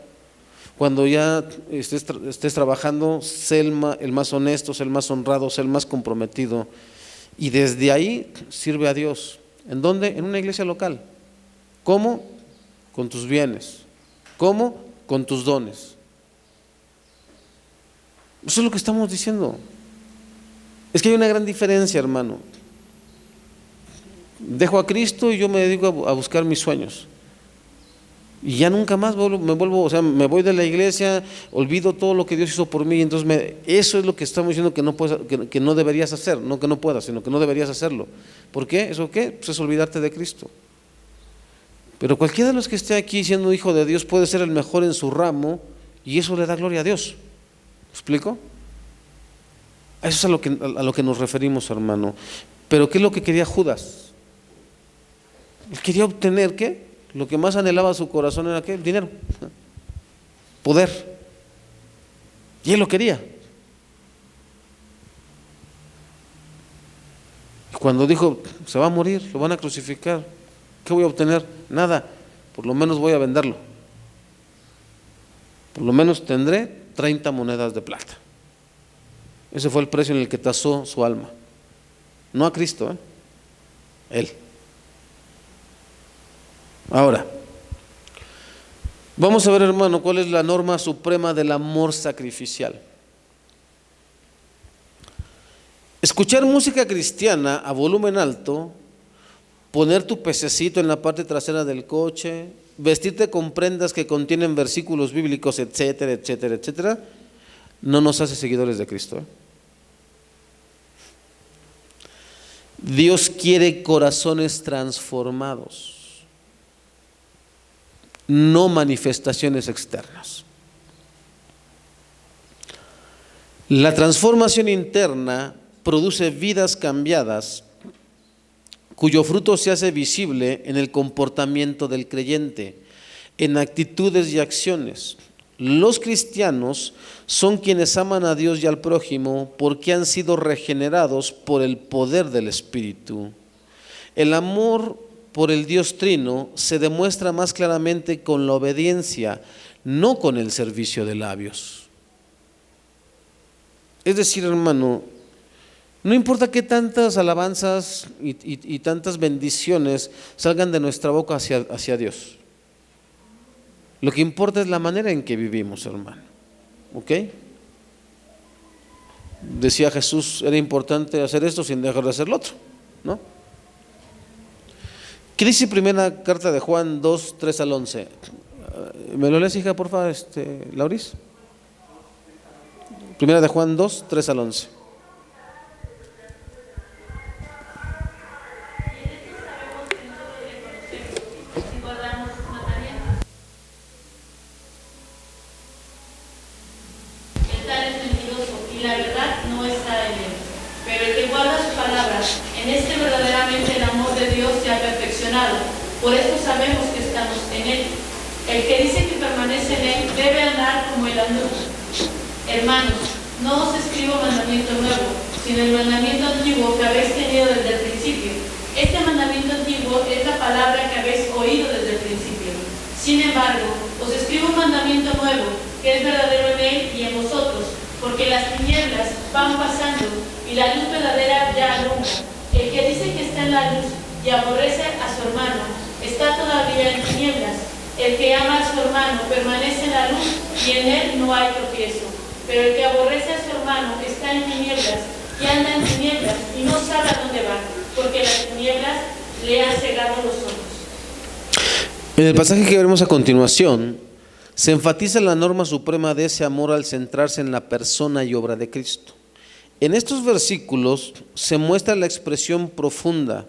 Speaker 1: Cuando ya estés trabajando, sé el más honesto, sé el más honrado, sé el más comprometido. Y desde ahí sirve a Dios. ¿En dónde? En una iglesia local. ¿Cómo? Con tus bienes. ¿Cómo? Con tus dones. Eso es lo que estamos diciendo. Es que hay una gran diferencia, hermano. Dejo a Cristo y yo me dedico a buscar mis sueños. Y ya nunca más me voy de la iglesia, olvido todo lo que Dios hizo por mí. Y entonces eso es lo que estamos diciendo que no deberías hacer. No que no puedas, sino que no deberías hacerlo. ¿Por qué? ¿Eso qué? Pues es olvidarte de Cristo. Pero cualquiera de los que esté aquí siendo hijo de Dios puede ser el mejor en su ramo y eso le da gloria a Dios. ¿Me explico? Eso es a lo que nos referimos, hermano. Pero ¿qué es lo que quería Judas? Él quería obtener, ¿qué? Lo que más anhelaba su corazón era, ¿qué? Dinero, poder. Y él lo quería. Y cuando dijo, se va a morir, lo van a crucificar, ¿qué voy a obtener? Nada, por lo menos voy a venderlo. Por lo menos tendré 30 monedas de plata. Ese fue el precio en el que tasó su alma. No a Cristo, él. Ahora, vamos a ver, hermano, cuál es la norma suprema del amor sacrificial. Escuchar música cristiana a volumen alto, poner tu pececito en la parte trasera del coche, vestirte con prendas que contienen versículos bíblicos, etcétera, etcétera, etcétera, no nos hace seguidores de Cristo, ¿eh? Dios quiere corazones transformados, no manifestaciones externas. La transformación interna produce vidas cambiadas, cuyo fruto se hace visible en el comportamiento del creyente, en actitudes y acciones. Los cristianos son quienes aman a Dios y al prójimo porque han sido regenerados por el poder del Espíritu. El amor por el Dios Trino se demuestra más claramente con la obediencia, no con el servicio de labios. Es decir, hermano, no importa qué tantas alabanzas y tantas bendiciones salgan de nuestra boca hacia Dios. Lo que importa es la manera en que vivimos, hermano. ¿Ok? Decía Jesús, era importante hacer esto sin dejar de hacer lo otro, ¿no? ¿Qué dice primera carta de Juan 2, 3 al 11? ¿Me lo lees, hija, por favor, Lauris? Primera de Juan 2, 3 al 11.
Speaker 5: Por eso sabemos que estamos en Él. El que dice que permanece en Él debe andar como Él andó. Hermanos, no os escribo mandamiento nuevo, sino el mandamiento antiguo que habéis tenido desde el principio. Este mandamiento antiguo es la palabra que habéis oído desde el principio. Sin embargo, os escribo un mandamiento nuevo, que es verdadero en Él y en vosotros, porque las tinieblas van pasando y la luz verdadera ya alumbra. El que dice que está en la luz y aborrece a su hermano está todavía en tinieblas. El que ama a su hermano permanece en la luz y en él no hay tropiezo. Pero el que aborrece a su hermano está en tinieblas y anda en tinieblas y no sabe a dónde va, porque las tinieblas le han cegado los ojos.
Speaker 1: En el pasaje que veremos a continuación, se enfatiza la norma suprema de ese amor al centrarse en la persona y obra de Cristo. En estos versículos se muestra la expresión profunda,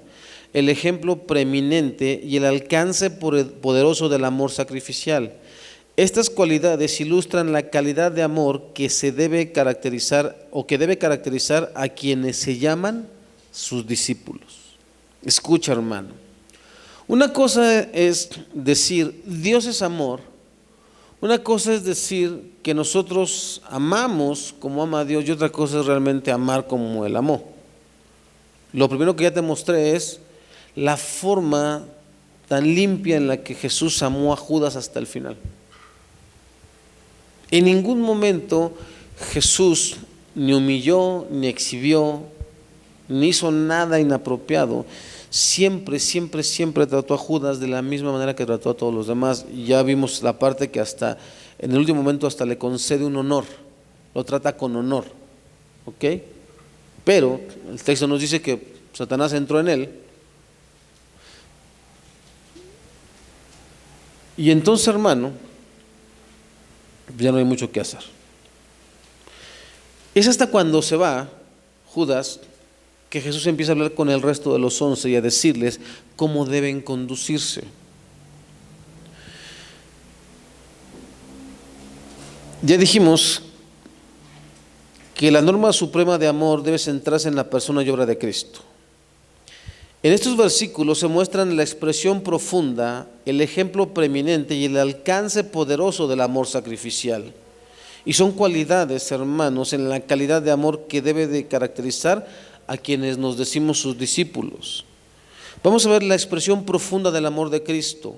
Speaker 1: el ejemplo preeminente y el alcance poderoso del amor sacrificial. Estas cualidades ilustran la calidad de amor que se debe caracterizar o que debe caracterizar a quienes se llaman sus discípulos. Escucha, hermano. Una cosa es decir Dios es amor. Una cosa es decir que nosotros amamos como ama a Dios y otra cosa es realmente amar como Él amó. Lo primero que ya te mostré es la forma tan limpia en la que Jesús amó a Judas hasta el final. En ningún momento Jesús ni humilló, ni exhibió, ni hizo nada inapropiado. Siempre trató a Judas de la misma manera que trató a todos los demás. Y ya vimos la parte que hasta en el último momento hasta le concede un honor, lo trata con honor, ¿ok? Pero el texto nos dice que Satanás entró en él. Y entonces, hermano, ya no hay mucho que hacer. Es hasta cuando se va Judas que Jesús empieza a hablar con el resto de los 11 y a decirles cómo deben conducirse. Ya dijimos que la norma suprema de amor debe centrarse en la persona y obra de Cristo. En estos versículos se muestran la expresión profunda, el ejemplo preeminente y el alcance poderoso del amor sacrificial. Y son cualidades, hermanos, en la calidad de amor que debe de caracterizar a quienes nos decimos sus discípulos. Vamos a ver la expresión profunda del amor de Cristo.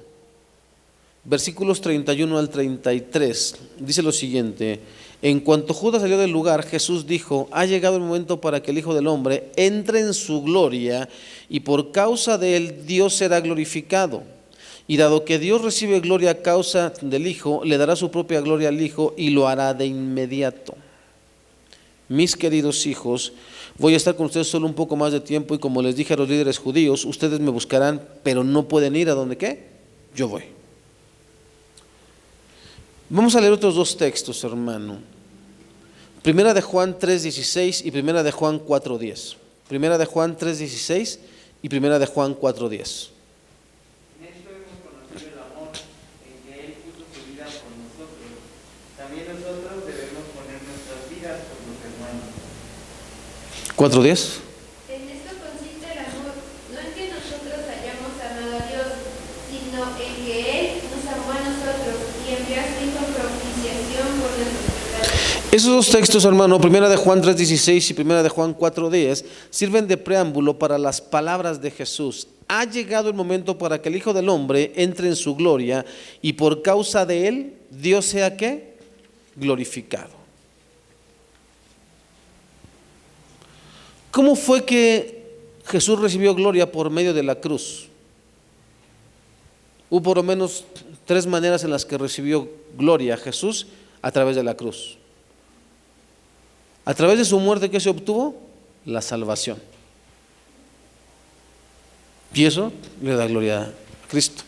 Speaker 1: Versículos 31 al 33, dice lo siguiente: en cuanto Judas salió del lugar, Jesús dijo: ha llegado el momento para que el Hijo del Hombre entre en su gloria, y por causa de él Dios será glorificado. Y dado que Dios recibe gloria a causa del Hijo, le dará su propia gloria al Hijo y lo hará de inmediato. Mis queridos hijos, voy a estar con ustedes solo un poco más de tiempo, y como les dije a los líderes judíos, ustedes me buscarán, pero no pueden ir a donde ¿qué? Yo voy. Vamos a leer otros dos textos, hermano. Primera de Juan 3:16 y Primera de Juan 4:10. Primera de Juan 3:16 y Primera de Juan 4:10.
Speaker 4: En esto hemos conocido el amor, en que Él puso su vida por nosotros. También nosotros debemos poner nuestras vidas por los hermanos.
Speaker 1: 4:10.
Speaker 3: En esto consiste el amor, no en que nosotros hayamos amado a Dios, sino en que Él nos amó a nosotros y envió a su Hijo en propiciación por nuestros pecados.
Speaker 1: Esos dos textos, hermano, Primera de Juan 3:16 y Primera de Juan 4:10, sirven de preámbulo para las palabras de Jesús. Ha llegado el momento para que el Hijo del Hombre entre en su gloria y por causa de él, Dios sea ¿qué? Glorificado. ¿Cómo fue que Jesús recibió gloria por medio de la cruz? Hubo por lo menos 3 maneras en las que recibió gloria Jesús a través de la cruz. A través de su muerte, ¿qué se obtuvo? La salvación. Y eso le da gloria a Cristo.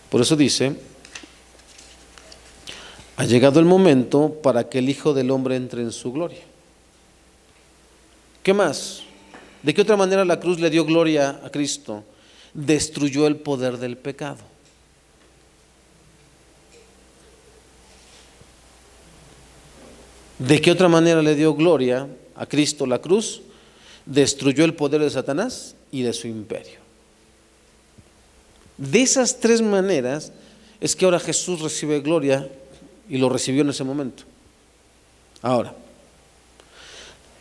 Speaker 1: Por eso dice, ha llegado el momento para que el Hijo del Hombre entre en su gloria. ¿Qué más? ¿De qué otra manera la cruz le dio gloria a Cristo? Destruyó el poder del pecado. ¿De qué otra manera le dio gloria a Cristo la cruz? Destruyó el poder de Satanás y de su imperio. De esas 3 maneras es que ahora Jesús recibe gloria y lo recibió en ese momento. Ahora,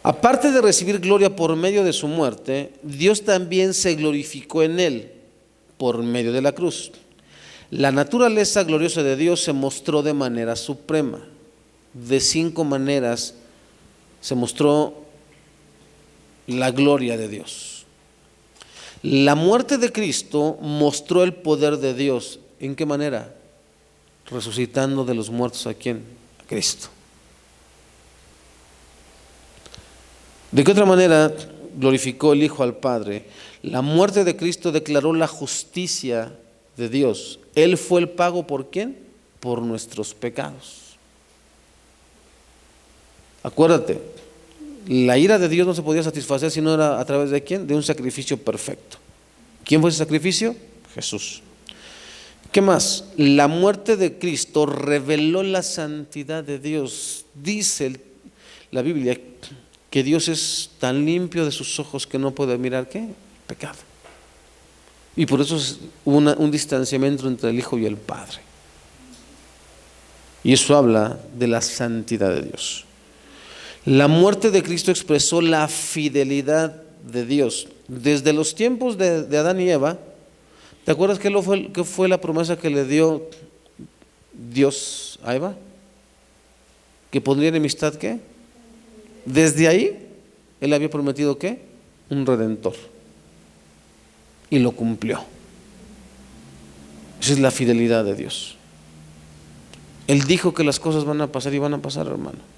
Speaker 1: aparte de recibir gloria por medio de su muerte, Dios también se glorificó en él por medio de la cruz. La naturaleza gloriosa de Dios se mostró de manera suprema. De 5 maneras se mostró la gloria de Dios. La muerte de Cristo mostró el poder de Dios. ¿En qué manera? Resucitando de los muertos ¿a quién? A Cristo. ¿De qué otra manera glorificó el Hijo al Padre? La muerte de Cristo declaró la justicia de Dios. Él fue el pago ¿por quién? Por nuestros pecados. Acuérdate, la ira de Dios no se podía satisfacer si no era a través de quién? De un sacrificio perfecto. ¿Quién fue ese sacrificio? Jesús. ¿Qué más? La muerte de Cristo reveló la santidad de Dios. Dice la Biblia que Dios es tan limpio de sus ojos que no puede mirar ¿qué? Pecado. Y por eso hubo un distanciamiento entre el Hijo y el Padre. Y eso habla de la santidad de Dios. La muerte de Cristo expresó la fidelidad de Dios. Desde los tiempos de Adán y Eva, ¿te acuerdas qué fue la promesa que le dio Dios a Eva? ¿Que pondría enemistad qué? Desde ahí, Él había prometido ¿qué? Un redentor. Y lo cumplió. Esa es la fidelidad de Dios. Él dijo que las cosas van a pasar y van a pasar, hermano.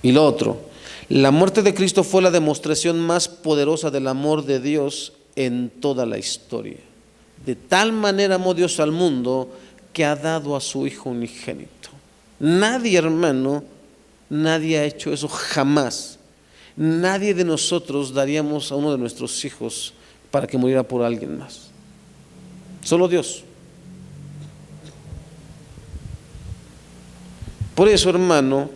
Speaker 1: Y lo otro, la muerte de Cristo fue la demostración más poderosa del amor de Dios en toda la historia. De tal manera amó Dios al mundo que ha dado a su Hijo unigénito. Nadie, hermano, nadie ha hecho eso jamás. Nadie de nosotros daríamos a uno de nuestros hijos para que muriera por alguien más. Solo Dios. Por eso, hermano,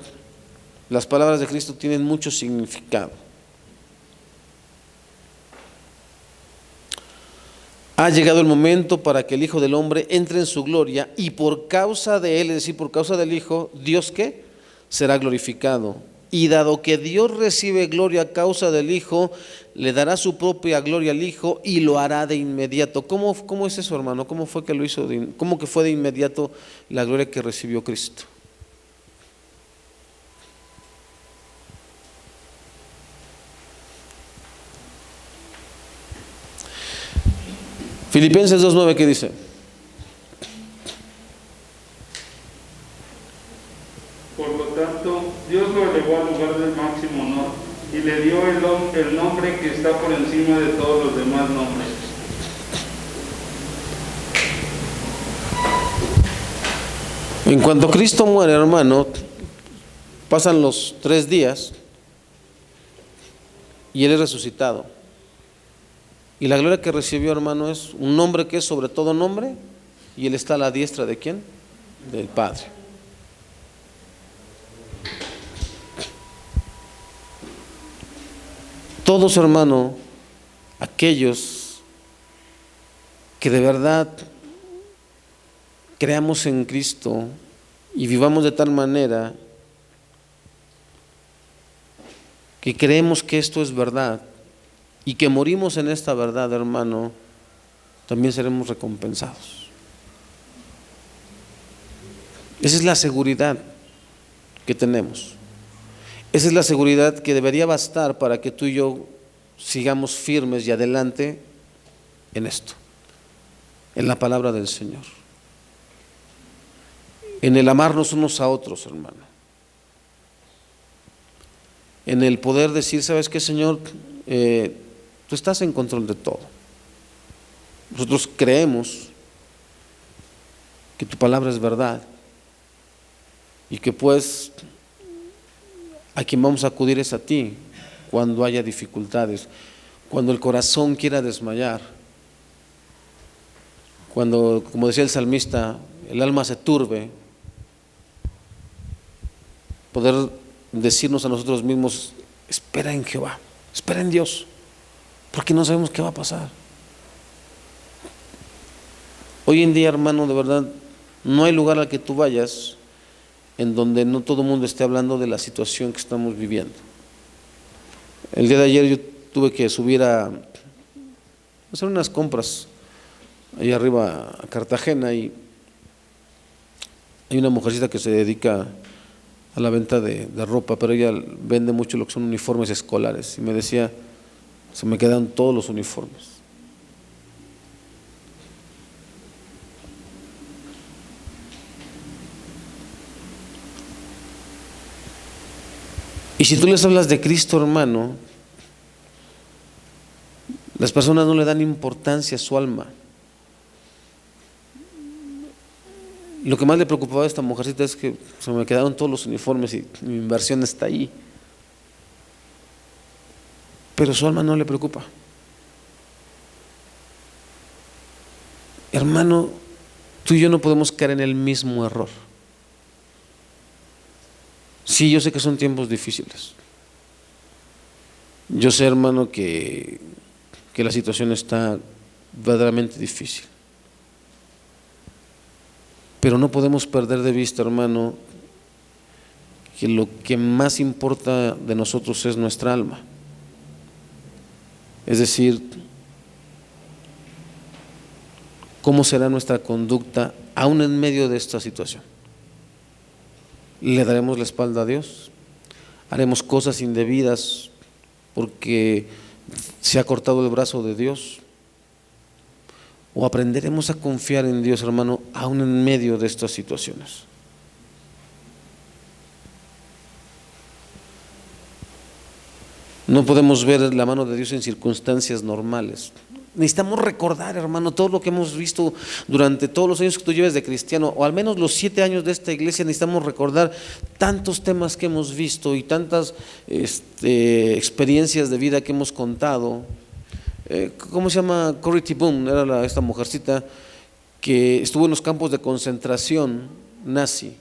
Speaker 1: las palabras de Cristo tienen mucho significado. Ha llegado el momento para que el Hijo del Hombre entre en su gloria y por causa de Él, es decir, por causa del Hijo, ¿Dios qué? Será glorificado. Y dado que Dios recibe gloria a causa del Hijo, le dará su propia gloria al Hijo y lo hará de inmediato. ¿Cómo es eso, hermano? ¿Cómo fue que lo hizo? ¿Cómo que fue de inmediato la gloria que recibió Cristo? Filipenses 2:9, ¿qué dice?
Speaker 6: Por lo tanto, Dios lo elevó al lugar del máximo honor y le dio el nombre que está por encima de todos los demás nombres.
Speaker 1: En cuanto Cristo muere, hermano, pasan los 3 días y Él es resucitado. Y la gloria que recibió, hermano, es un nombre que es sobre todo nombre, y Él está a la diestra ¿de quién? Del Padre. Todos, hermano, aquellos que de verdad creamos en Cristo y vivamos de tal manera que creemos que esto es verdad y que morimos en esta verdad, hermano, también seremos recompensados. Esa es la seguridad que tenemos. Esa es la seguridad que debería bastar para que tú y yo sigamos firmes y adelante en esto, en la palabra del Señor, en el amarnos unos a otros, hermano, en el poder decir, ¿sabes qué, Señor? Tú estás en control de todo. Nosotros creemos que tu palabra es verdad y que pues a quien vamos a acudir es a ti cuando haya dificultades, cuando el corazón quiera desmayar, cuando, como decía el salmista, el alma se turbe, poder decirnos a nosotros mismos, espera en Jehová, espera en Dios, porque no sabemos qué va a pasar. Hoy en día, hermano, de verdad, no hay lugar al que tú vayas en donde no todo el mundo esté hablando de la situación que estamos viviendo. El día de ayer yo tuve que subir a hacer unas compras ahí arriba a Cartagena, y hay una mujercita que se dedica a la venta de ropa, pero ella vende mucho lo que son uniformes escolares, y me decía, se me quedan todos los uniformes. Y si tú les hablas de Cristo, hermano, las personas no le dan importancia a su alma. Lo que más le preocupaba a esta mujercita es que se me quedaron todos los uniformes y mi inversión está ahí. Pero su alma no le preocupa. Hermano, tú y yo no podemos caer en el mismo error. Sí, yo sé que son tiempos difíciles. Yo sé, hermano, que la situación está verdaderamente difícil. Pero no podemos perder de vista, hermano, que lo que más importa de nosotros es nuestra alma. Es decir, ¿cómo será nuestra conducta aún en medio de esta situación? ¿Le daremos la espalda a Dios? ¿Haremos cosas indebidas porque se ha cortado el brazo de Dios? ¿O aprenderemos a confiar en Dios, hermano, aún en medio de estas situaciones? No podemos ver la mano de Dios en circunstancias normales. Necesitamos recordar, hermano, todo lo que hemos visto durante todos los años que tú lleves de cristiano, o al menos los 7 años de esta iglesia. Necesitamos recordar tantos temas que hemos visto y tantas experiencias de vida que hemos contado. ¿Cómo se llama? Corrie ten Boom era esta mujercita que estuvo en los campos de concentración nazi,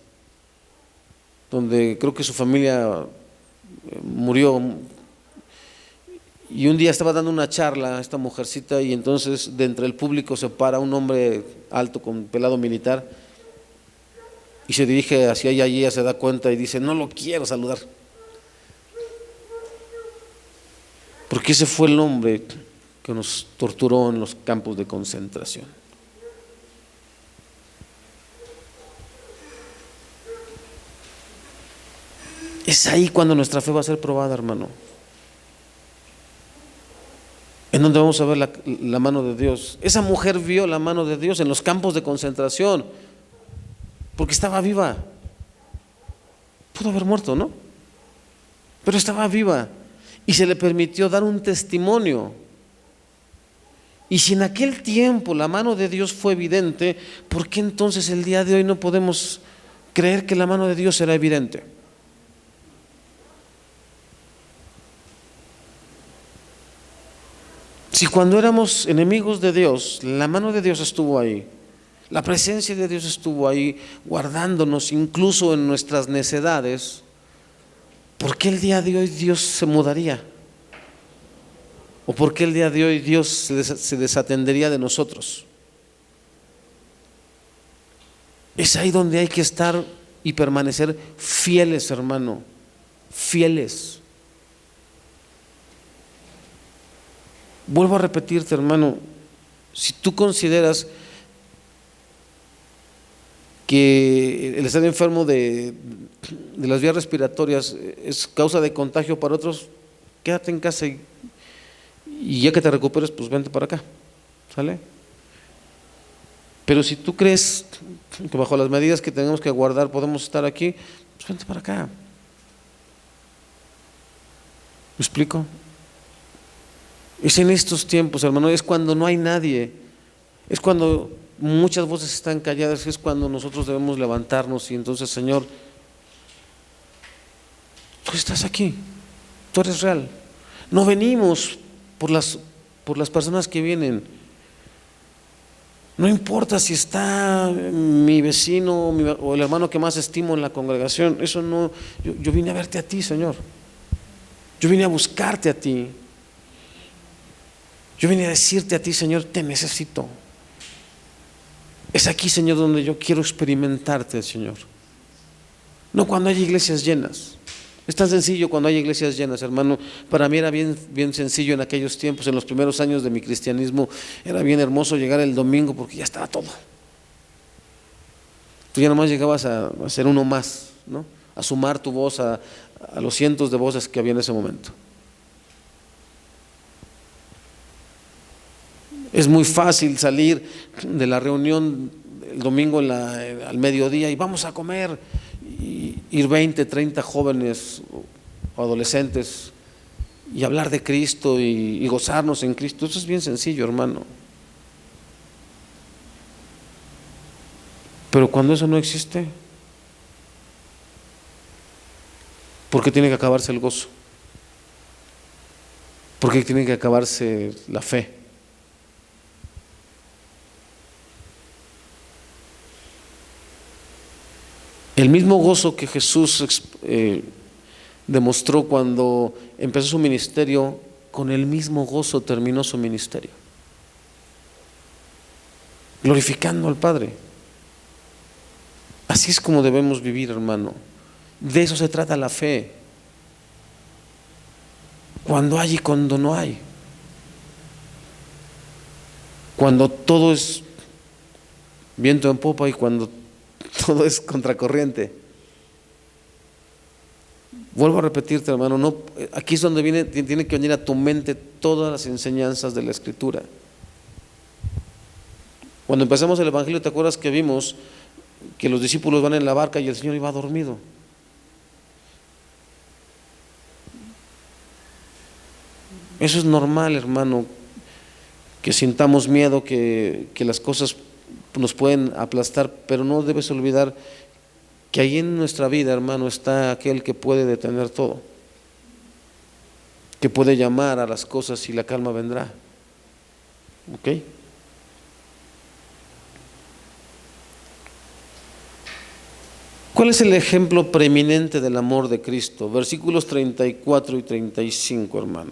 Speaker 1: donde creo que su familia murió. Y un día estaba dando una charla esta mujercita, y entonces de entre el público se para un hombre alto con pelado militar y se dirige hacia ella, y ella se da cuenta y dice, no lo quiero saludar, porque ese fue el hombre que nos torturó en los campos de concentración. Es ahí cuando nuestra fe va a ser probada, hermano. En donde vamos a ver la mano de Dios. Esa mujer vio la mano de Dios en los campos de concentración, porque estaba viva. Pudo haber muerto, ¿no? Pero estaba viva y se le permitió dar un testimonio. Y si en aquel tiempo la mano de Dios fue evidente, ¿por qué entonces el día de hoy no podemos creer que la mano de Dios será evidente. Si cuando éramos enemigos de Dios, la mano de Dios estuvo ahí, la presencia de Dios estuvo ahí guardándonos incluso en nuestras necedades, ¿por qué el día de hoy Dios se mudaría? ¿O por qué el día de hoy Dios se desatendería de nosotros? Es ahí donde hay que estar y permanecer fieles, hermano, fieles. Vuelvo a repetirte, hermano, si tú consideras que el estar enfermo de las vías respiratorias es causa de contagio para otros, quédate en casa y ya que te recuperes, pues vente para acá, ¿sale? Pero si tú crees que bajo las medidas que tenemos que guardar podemos estar aquí, pues vente para acá. ¿Me explico? Es en estos tiempos, hermano, es cuando no hay nadie, es cuando muchas voces están calladas, es cuando nosotros debemos levantarnos y entonces, Señor, tú estás aquí, tú eres real. No venimos por las personas que vienen. No importa si está mi vecino o el hermano que más estimo en la congregación, eso no, yo vine a verte a ti, Señor. Yo vine a buscarte a ti. Yo vine a decirte a ti, Señor, te necesito. Es aquí, Señor, donde yo quiero experimentarte, Señor. No cuando hay iglesias llenas. Es tan sencillo cuando hay iglesias llenas, hermano. Para mí era bien sencillo en aquellos tiempos, en los primeros años de mi cristianismo. Era bien hermoso llegar el domingo porque ya estaba todo. Tú ya nomás llegabas a ser uno más, ¿no? A sumar tu voz a los cientos de voces que había en ese momento. Es muy fácil salir de la reunión el domingo al mediodía y vamos a comer, y ir 20, 30 jóvenes o adolescentes y hablar de Cristo y gozarnos en Cristo. Eso es bien sencillo, hermano. Pero cuando eso no existe, ¿por qué tiene que acabarse el gozo? ¿Por qué tiene que acabarse la fe? El mismo gozo que Jesús demostró cuando empezó su ministerio, con el mismo gozo terminó su ministerio, glorificando al Padre. Así es como debemos vivir, hermano. De eso se trata la fe. Cuando hay y cuando no hay. Cuando todo es viento en popa y cuando todo es contracorriente. Vuelvo a repetirte, hermano, no, aquí es donde tiene que venir a tu mente todas las enseñanzas de la Escritura. Cuando empezamos el Evangelio, ¿te acuerdas que vimos que los discípulos van en la barca y el Señor iba dormido? Eso es normal, hermano, que sintamos miedo, que las cosas nos pueden aplastar, pero no debes olvidar que ahí en nuestra vida, hermano, está aquel que puede detener todo, que puede llamar a las cosas y la calma vendrá. ¿Ok? ¿Cuál es el ejemplo preeminente del amor de Cristo? Versículos 34 y 35, hermano.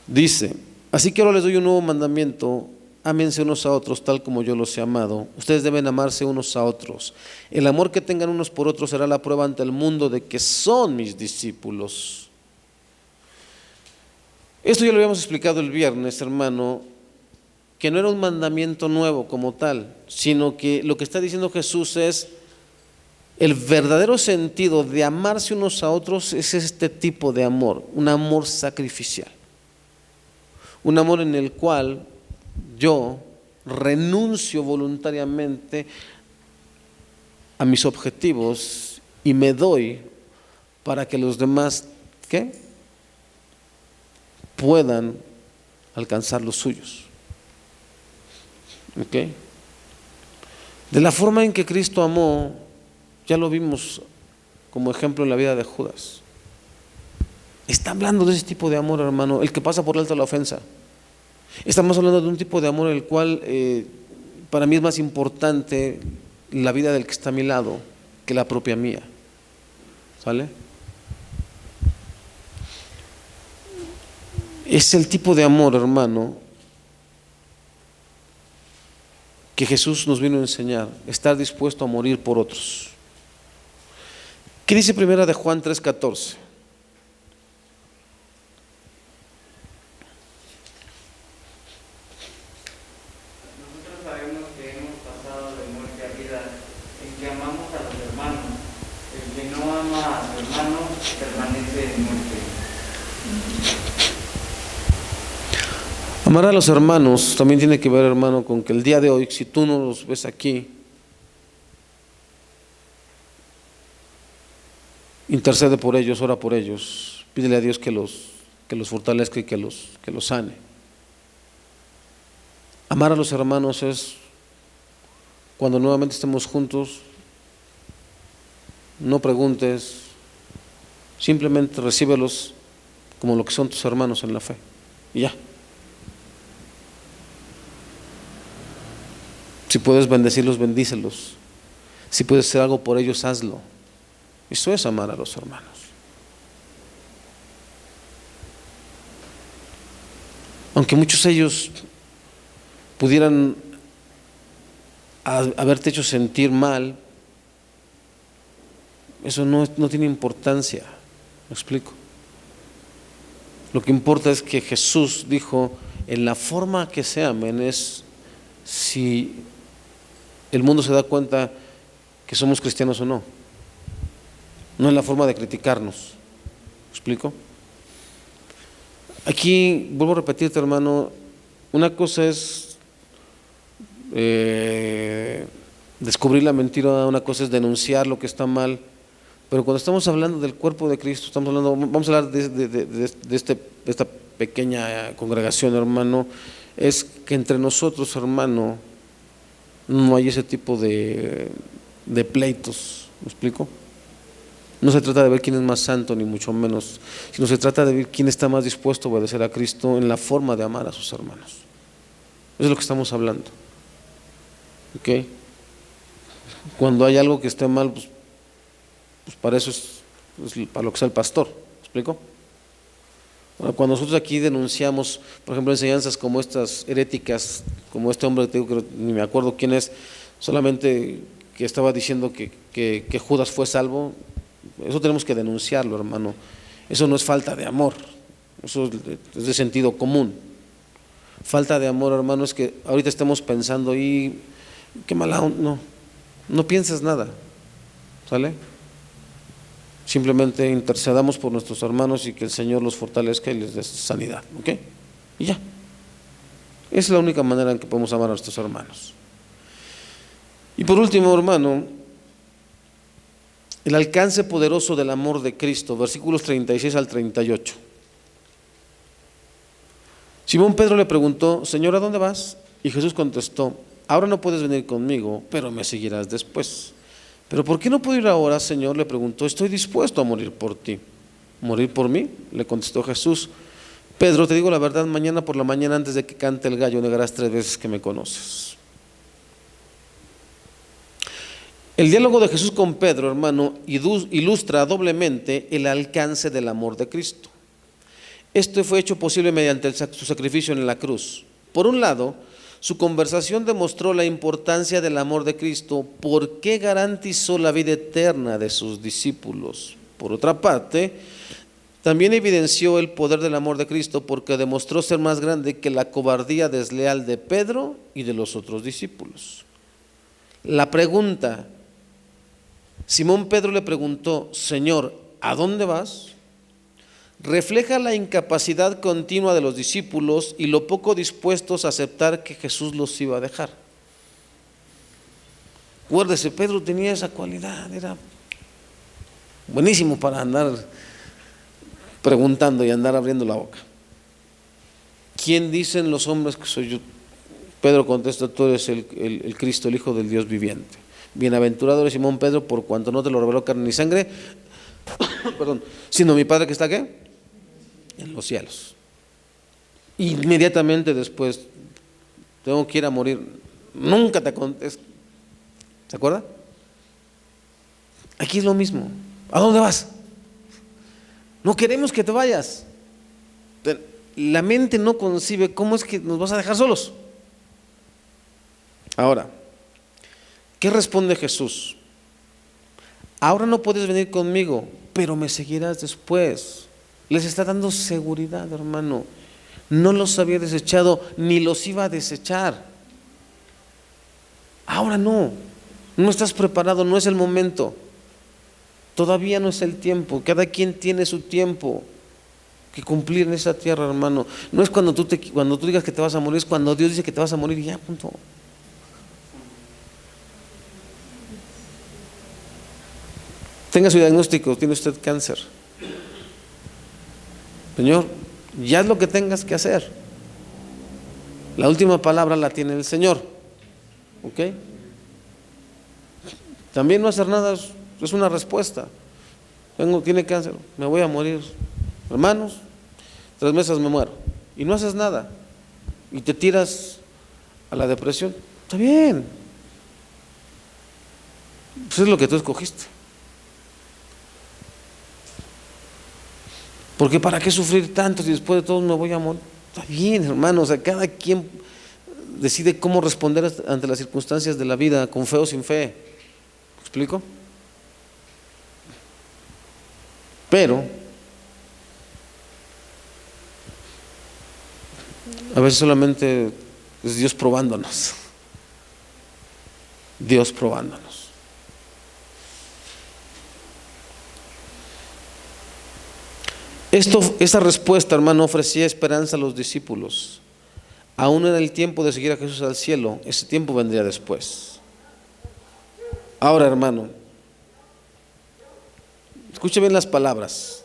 Speaker 1: Dice: así que ahora les doy un nuevo mandamiento: ámense unos a otros tal como yo los he amado. Ustedes deben amarse unos a otros. El amor que tengan unos por otros será la prueba ante el mundo de que son mis discípulos. Esto ya lo habíamos explicado el viernes, hermano, que no era un mandamiento nuevo como tal, sino que lo que está diciendo Jesús es el verdadero sentido de amarse unos a otros. Es este tipo de amor, un amor sacrificial, un amor en el cual yo renuncio voluntariamente a mis objetivos y me doy para que los demás, ¿qué?, puedan alcanzar los suyos. ¿Ok? De la forma en que Cristo amó, ya lo vimos como ejemplo en la vida de Judas. Está hablando de ese tipo de amor, hermano, el que pasa por alto la ofensa. Estamos hablando de un tipo de amor el cual para mí es más importante la vida del que está a mi lado que la propia mía. ¿Sale? Es el tipo de amor, hermano, que Jesús nos vino a enseñar, estar dispuesto a morir por otros. ¿Qué dice primera de Juan 3:14?
Speaker 4: Nosotros sabemos que hemos pasado de muerte a vida en que amamos a los hermanos. El que no ama a su hermano permanece en muerte.
Speaker 1: Amar a los hermanos también tiene que ver, hermano, con que el día de hoy, si tú no los ves aquí, intercede por ellos, ora por ellos, pídele a Dios que los fortalezca y que los sane. Amar a los hermanos es cuando nuevamente estemos juntos, no preguntes, simplemente recíbelos como lo que son tus hermanos en la fe y ya. Si puedes bendecirlos, bendícelos. Si puedes hacer algo por ellos, hazlo. Eso es amar a los hermanos. Aunque muchos de ellos pudieran haberte hecho sentir mal, eso no tiene importancia. ¿Me explico? Lo que importa es que Jesús dijo, en la forma que se amen es si el mundo se da cuenta que somos cristianos o no. No es la forma de criticarnos. ¿Me explico? Aquí vuelvo a repetirte, hermano, una cosa es descubrir la mentira, una cosa es denunciar lo que está mal, pero cuando estamos hablando del cuerpo de Cristo, estamos hablando, vamos a hablar de esta pequeña congregación, hermano, es que entre nosotros, hermano, no hay ese tipo de pleitos. ¿Me explico? No se trata de ver quién es más santo, ni mucho menos, sino se trata de ver quién está más dispuesto a obedecer a Cristo en la forma de amar a sus hermanos. Eso es lo que estamos hablando. ¿Ok? Cuando hay algo que esté mal, pues para eso es para lo que sea el pastor. ¿Me explico? Ahora, cuando nosotros aquí denunciamos, por ejemplo, enseñanzas como estas heréticas, como este hombre, te digo, que ni me acuerdo quién es, solamente que estaba diciendo que Judas fue salvo, eso tenemos que denunciarlo, hermano. Eso no es falta de amor, eso es de sentido común. Falta de amor, hermano, es que ahorita estemos pensando, y qué mala onda, no pienses nada, ¿sale? Simplemente intercedamos por nuestros hermanos y que el Señor los fortalezca y les dé sanidad, ¿ok? Y ya. Esa es la única manera en que podemos amar a nuestros hermanos. Y por último, hermano, el alcance poderoso del amor de Cristo, versículos 36 al 38. Simón Pedro le preguntó, Señor, ¿a dónde vas? Y Jesús contestó, ahora no puedes venir conmigo, pero me seguirás después. ¿Pero por qué no puedo ir ahora, Señor? Le preguntó, estoy dispuesto a morir por ti. ¿Morir por mí? Le contestó Jesús. Pedro, te digo la verdad, mañana por la mañana antes de que cante el gallo negarás 3 veces que me conoces. El diálogo de Jesús con Pedro, hermano, ilustra doblemente el alcance del amor de Cristo. Esto fue hecho posible mediante su sacrificio en la cruz. Por un lado, su conversación demostró la importancia del amor de Cristo porque garantizó la vida eterna de sus discípulos. Por otra parte, también evidenció el poder del amor de Cristo porque demostró ser más grande que la cobardía desleal de Pedro y de los otros discípulos. La pregunta, Simón Pedro le preguntó, Señor, ¿a dónde vas?, refleja la incapacidad continua de los discípulos y lo poco dispuestos a aceptar que Jesús los iba a dejar. Acuérdese, Pedro tenía esa cualidad, era buenísimo para andar preguntando y andar abriendo la boca. ¿Quién dicen los hombres que soy yo? Pedro contesta, tú eres el Cristo, el Hijo del Dios viviente. Bienaventurado eres Simón Pedro, por cuanto no te lo reveló carne ni sangre, perdón, sino mi Padre que está ¿qué? En los cielos. Inmediatamente después, tengo que ir a morir. Nunca te contesta. ¿Se acuerda? Aquí es lo mismo. ¿A dónde vas? No queremos que te vayas. La mente no concibe cómo es que nos vas a dejar solos. Ahora, ¿qué responde Jesús? Ahora no puedes venir conmigo, pero me seguirás después. Les está dando seguridad, hermano. No los había desechado, ni los iba a desechar. Ahora no estás preparado, no es el momento. Todavía no es el tiempo. Cada quien tiene su tiempo que cumplir en esa tierra, hermano. No es cuando tú digas que te vas a morir, es cuando Dios dice que te vas a morir y ya, punto. Tenga su diagnóstico, tiene usted cáncer. Señor, ya es lo que tengas que hacer. La última palabra la tiene el Señor. ¿Ok? También no hacer nada es una respuesta. Tiene cáncer, me voy a morir. Hermanos, 3 meses me muero. Y no haces nada. Y te tiras a la depresión. Está bien. Pues es lo que tú escogiste. Porque ¿para qué sufrir tanto si después de todo me voy a morir? Está bien, hermano. O sea, cada quien decide cómo responder ante las circunstancias de la vida, con fe o sin fe. ¿Me explico? Pero a veces solamente es Dios probándonos. Dios probándonos. Esta respuesta, hermano, ofrecía esperanza a los discípulos. Aún en el tiempo de seguir a Jesús al cielo, ese tiempo vendría después. Ahora, hermano, escuche bien las palabras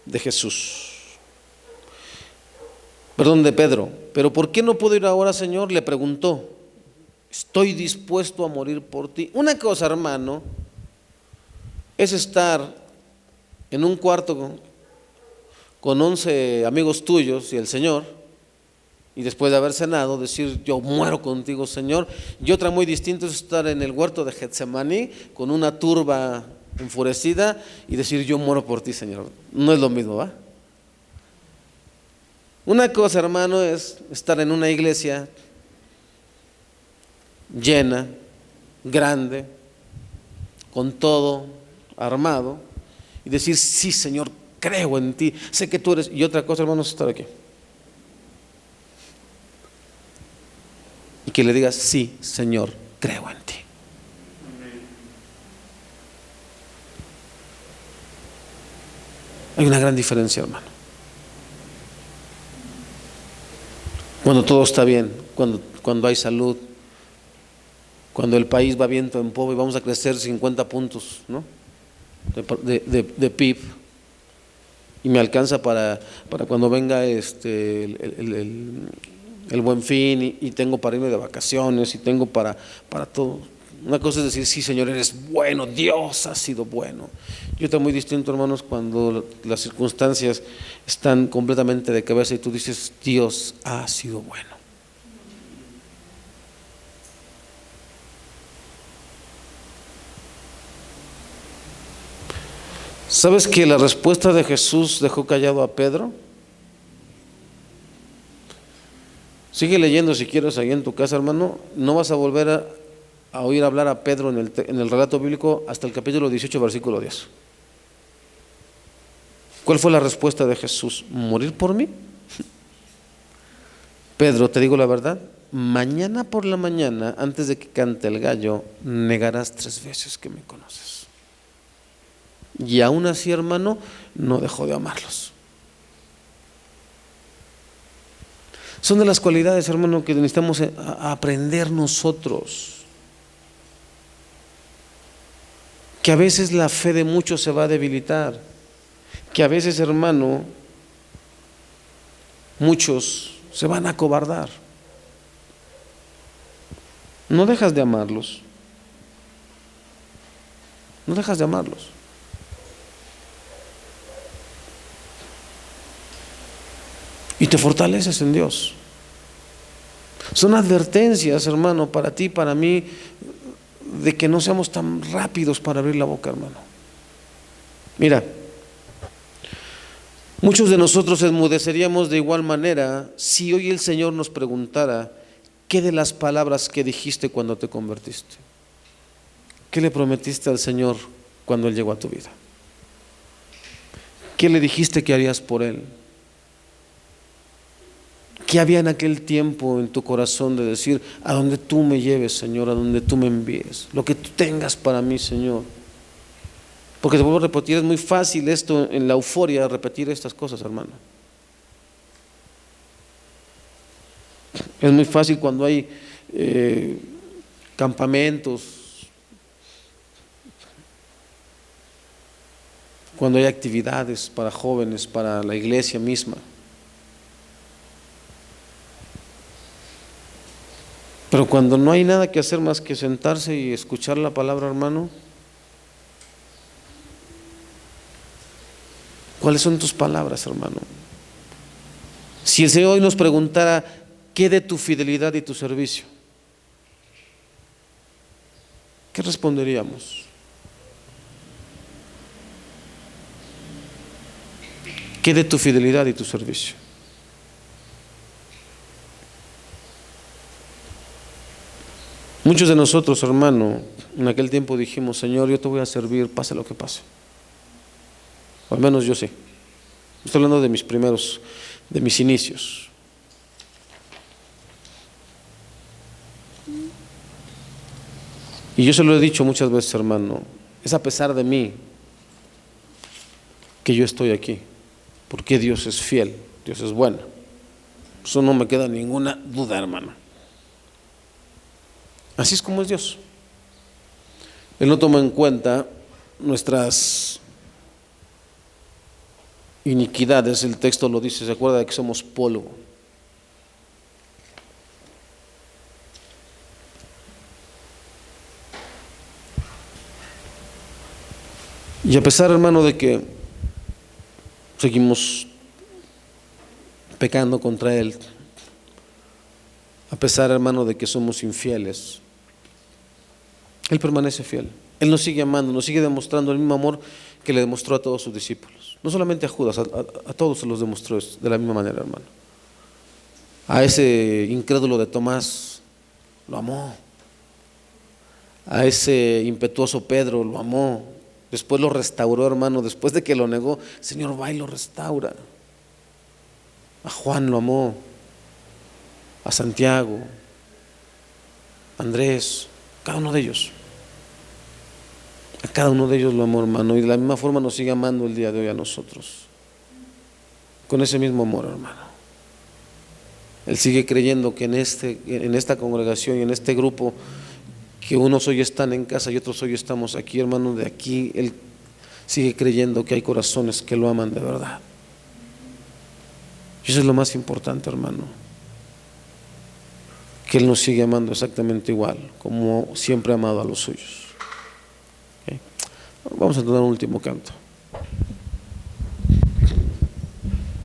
Speaker 1: de Jesús. Perdón, de Pedro. ¿Pero por qué no puedo ir ahora, Señor? Le preguntó. Estoy dispuesto a morir por ti. Una cosa, hermano, es estar en un cuarto con 11 amigos tuyos y el Señor, y después de haber cenado, decir, yo muero contigo, Señor. Y otra muy distinta es estar en el huerto de Getsemaní con una turba enfurecida y decir, yo muero por ti, Señor. No es lo mismo, ¿va? Una cosa, hermano, es estar en una iglesia llena, grande, con todo armado, y decir, sí, Señor, creo en ti, sé que tú eres. Y otra cosa, hermano, es estar aquí y que le digas, sí, Señor, creo en ti. Hay una gran diferencia, hermano. Cuando todo está bien, cuando hay salud, cuando el país va viento en popa y vamos a crecer 50 puntos, ¿no? de PIB, y me alcanza para cuando venga el Buen Fin, y tengo para irme de vacaciones, y tengo para todo. Una cosa es decir, sí, Señor, eres bueno, Dios ha sido bueno. Y otra muy distinto, hermanos, cuando las circunstancias están completamente de cabeza y tú dices, Dios ha sido bueno. ¿Sabes que la respuesta de Jesús dejó callado a Pedro? Sigue leyendo si quieres ahí en tu casa, hermano. No vas a volver a oír hablar a Pedro en el relato bíblico hasta el capítulo 18, versículo 10. ¿Cuál fue la respuesta de Jesús? ¿Morir por mí? Pedro, te digo la verdad, mañana por la mañana, antes de que cante el gallo, negarás 3 veces que me conoces. Y aún así, hermano, no dejó de amarlos. Son de las cualidades, hermano, que necesitamos aprender nosotros. Que a veces la fe de muchos se va a debilitar. Que a veces, hermano, muchos se van a acobardar. no dejas de amarlos. No dejas de amarlos. Y te fortaleces en Dios. Son advertencias, hermano, para ti, para mí, de que no seamos tan rápidos para abrir la boca, hermano. Mira, muchos de nosotros enmudeceríamos de igual manera si hoy el Señor nos preguntara: ¿qué de las palabras que dijiste cuando te convertiste? ¿Qué le prometiste al Señor cuando Él llegó a tu vida? ¿Qué le dijiste que harías por Él? ¿Qué había en aquel tiempo en tu corazón de decir: a donde tú me lleves, Señor, a donde tú me envíes, lo que tú tengas para mí, Señor? Porque te vuelvo a repetir, es muy fácil esto en la euforia, repetir estas cosas, hermano. Es muy fácil cuando hay campamentos, cuando hay actividades para jóvenes, para la iglesia misma. Pero cuando no hay nada que hacer más que sentarse y escuchar la palabra, hermano, ¿cuáles son tus palabras, hermano? Si el Señor hoy nos preguntara: ¿qué de tu fidelidad y tu servicio? ¿Qué responderíamos? ¿Qué de tu fidelidad y tu servicio? Muchos de nosotros, hermano, en aquel tiempo dijimos: Señor, yo te voy a servir, pase lo que pase. O al menos yo sí. Estoy hablando de mis inicios. Y yo se lo he dicho muchas veces, hermano, es a pesar de mí que yo estoy aquí, porque Dios es fiel, Dios es bueno. Eso no me queda ninguna duda, hermano. Así es como es Dios. Él no toma en cuenta nuestras iniquidades. El texto lo dice, se acuerda de que somos polvo. Y a pesar, hermano, de que seguimos pecando contra Él, a pesar, hermano, de que somos infieles, Él permanece fiel. Él nos sigue amando, nos sigue demostrando el mismo amor que le demostró a todos sus discípulos. No solamente a Judas, a todos se los demostró de la misma manera, hermano. A ese incrédulo de Tomás lo amó. A ese impetuoso Pedro lo amó. Después lo restauró, hermano. Después de que lo negó, el Señor va y lo restaura. A Juan lo amó. A Santiago, a Andrés, cada uno de ellos. A cada uno de ellos lo amó, hermano. Y de la misma forma nos sigue amando el día de hoy a nosotros. Con ese mismo amor, hermano. Él sigue creyendo que en esta congregación y en este grupo, que unos hoy están en casa y otros hoy estamos aquí, hermano, de aquí, Él sigue creyendo que hay corazones que lo aman de verdad. Y eso es lo más importante, hermano. Que Él nos sigue amando exactamente igual, como siempre ha amado a los suyos. ¿Okay? Vamos a tener un último canto.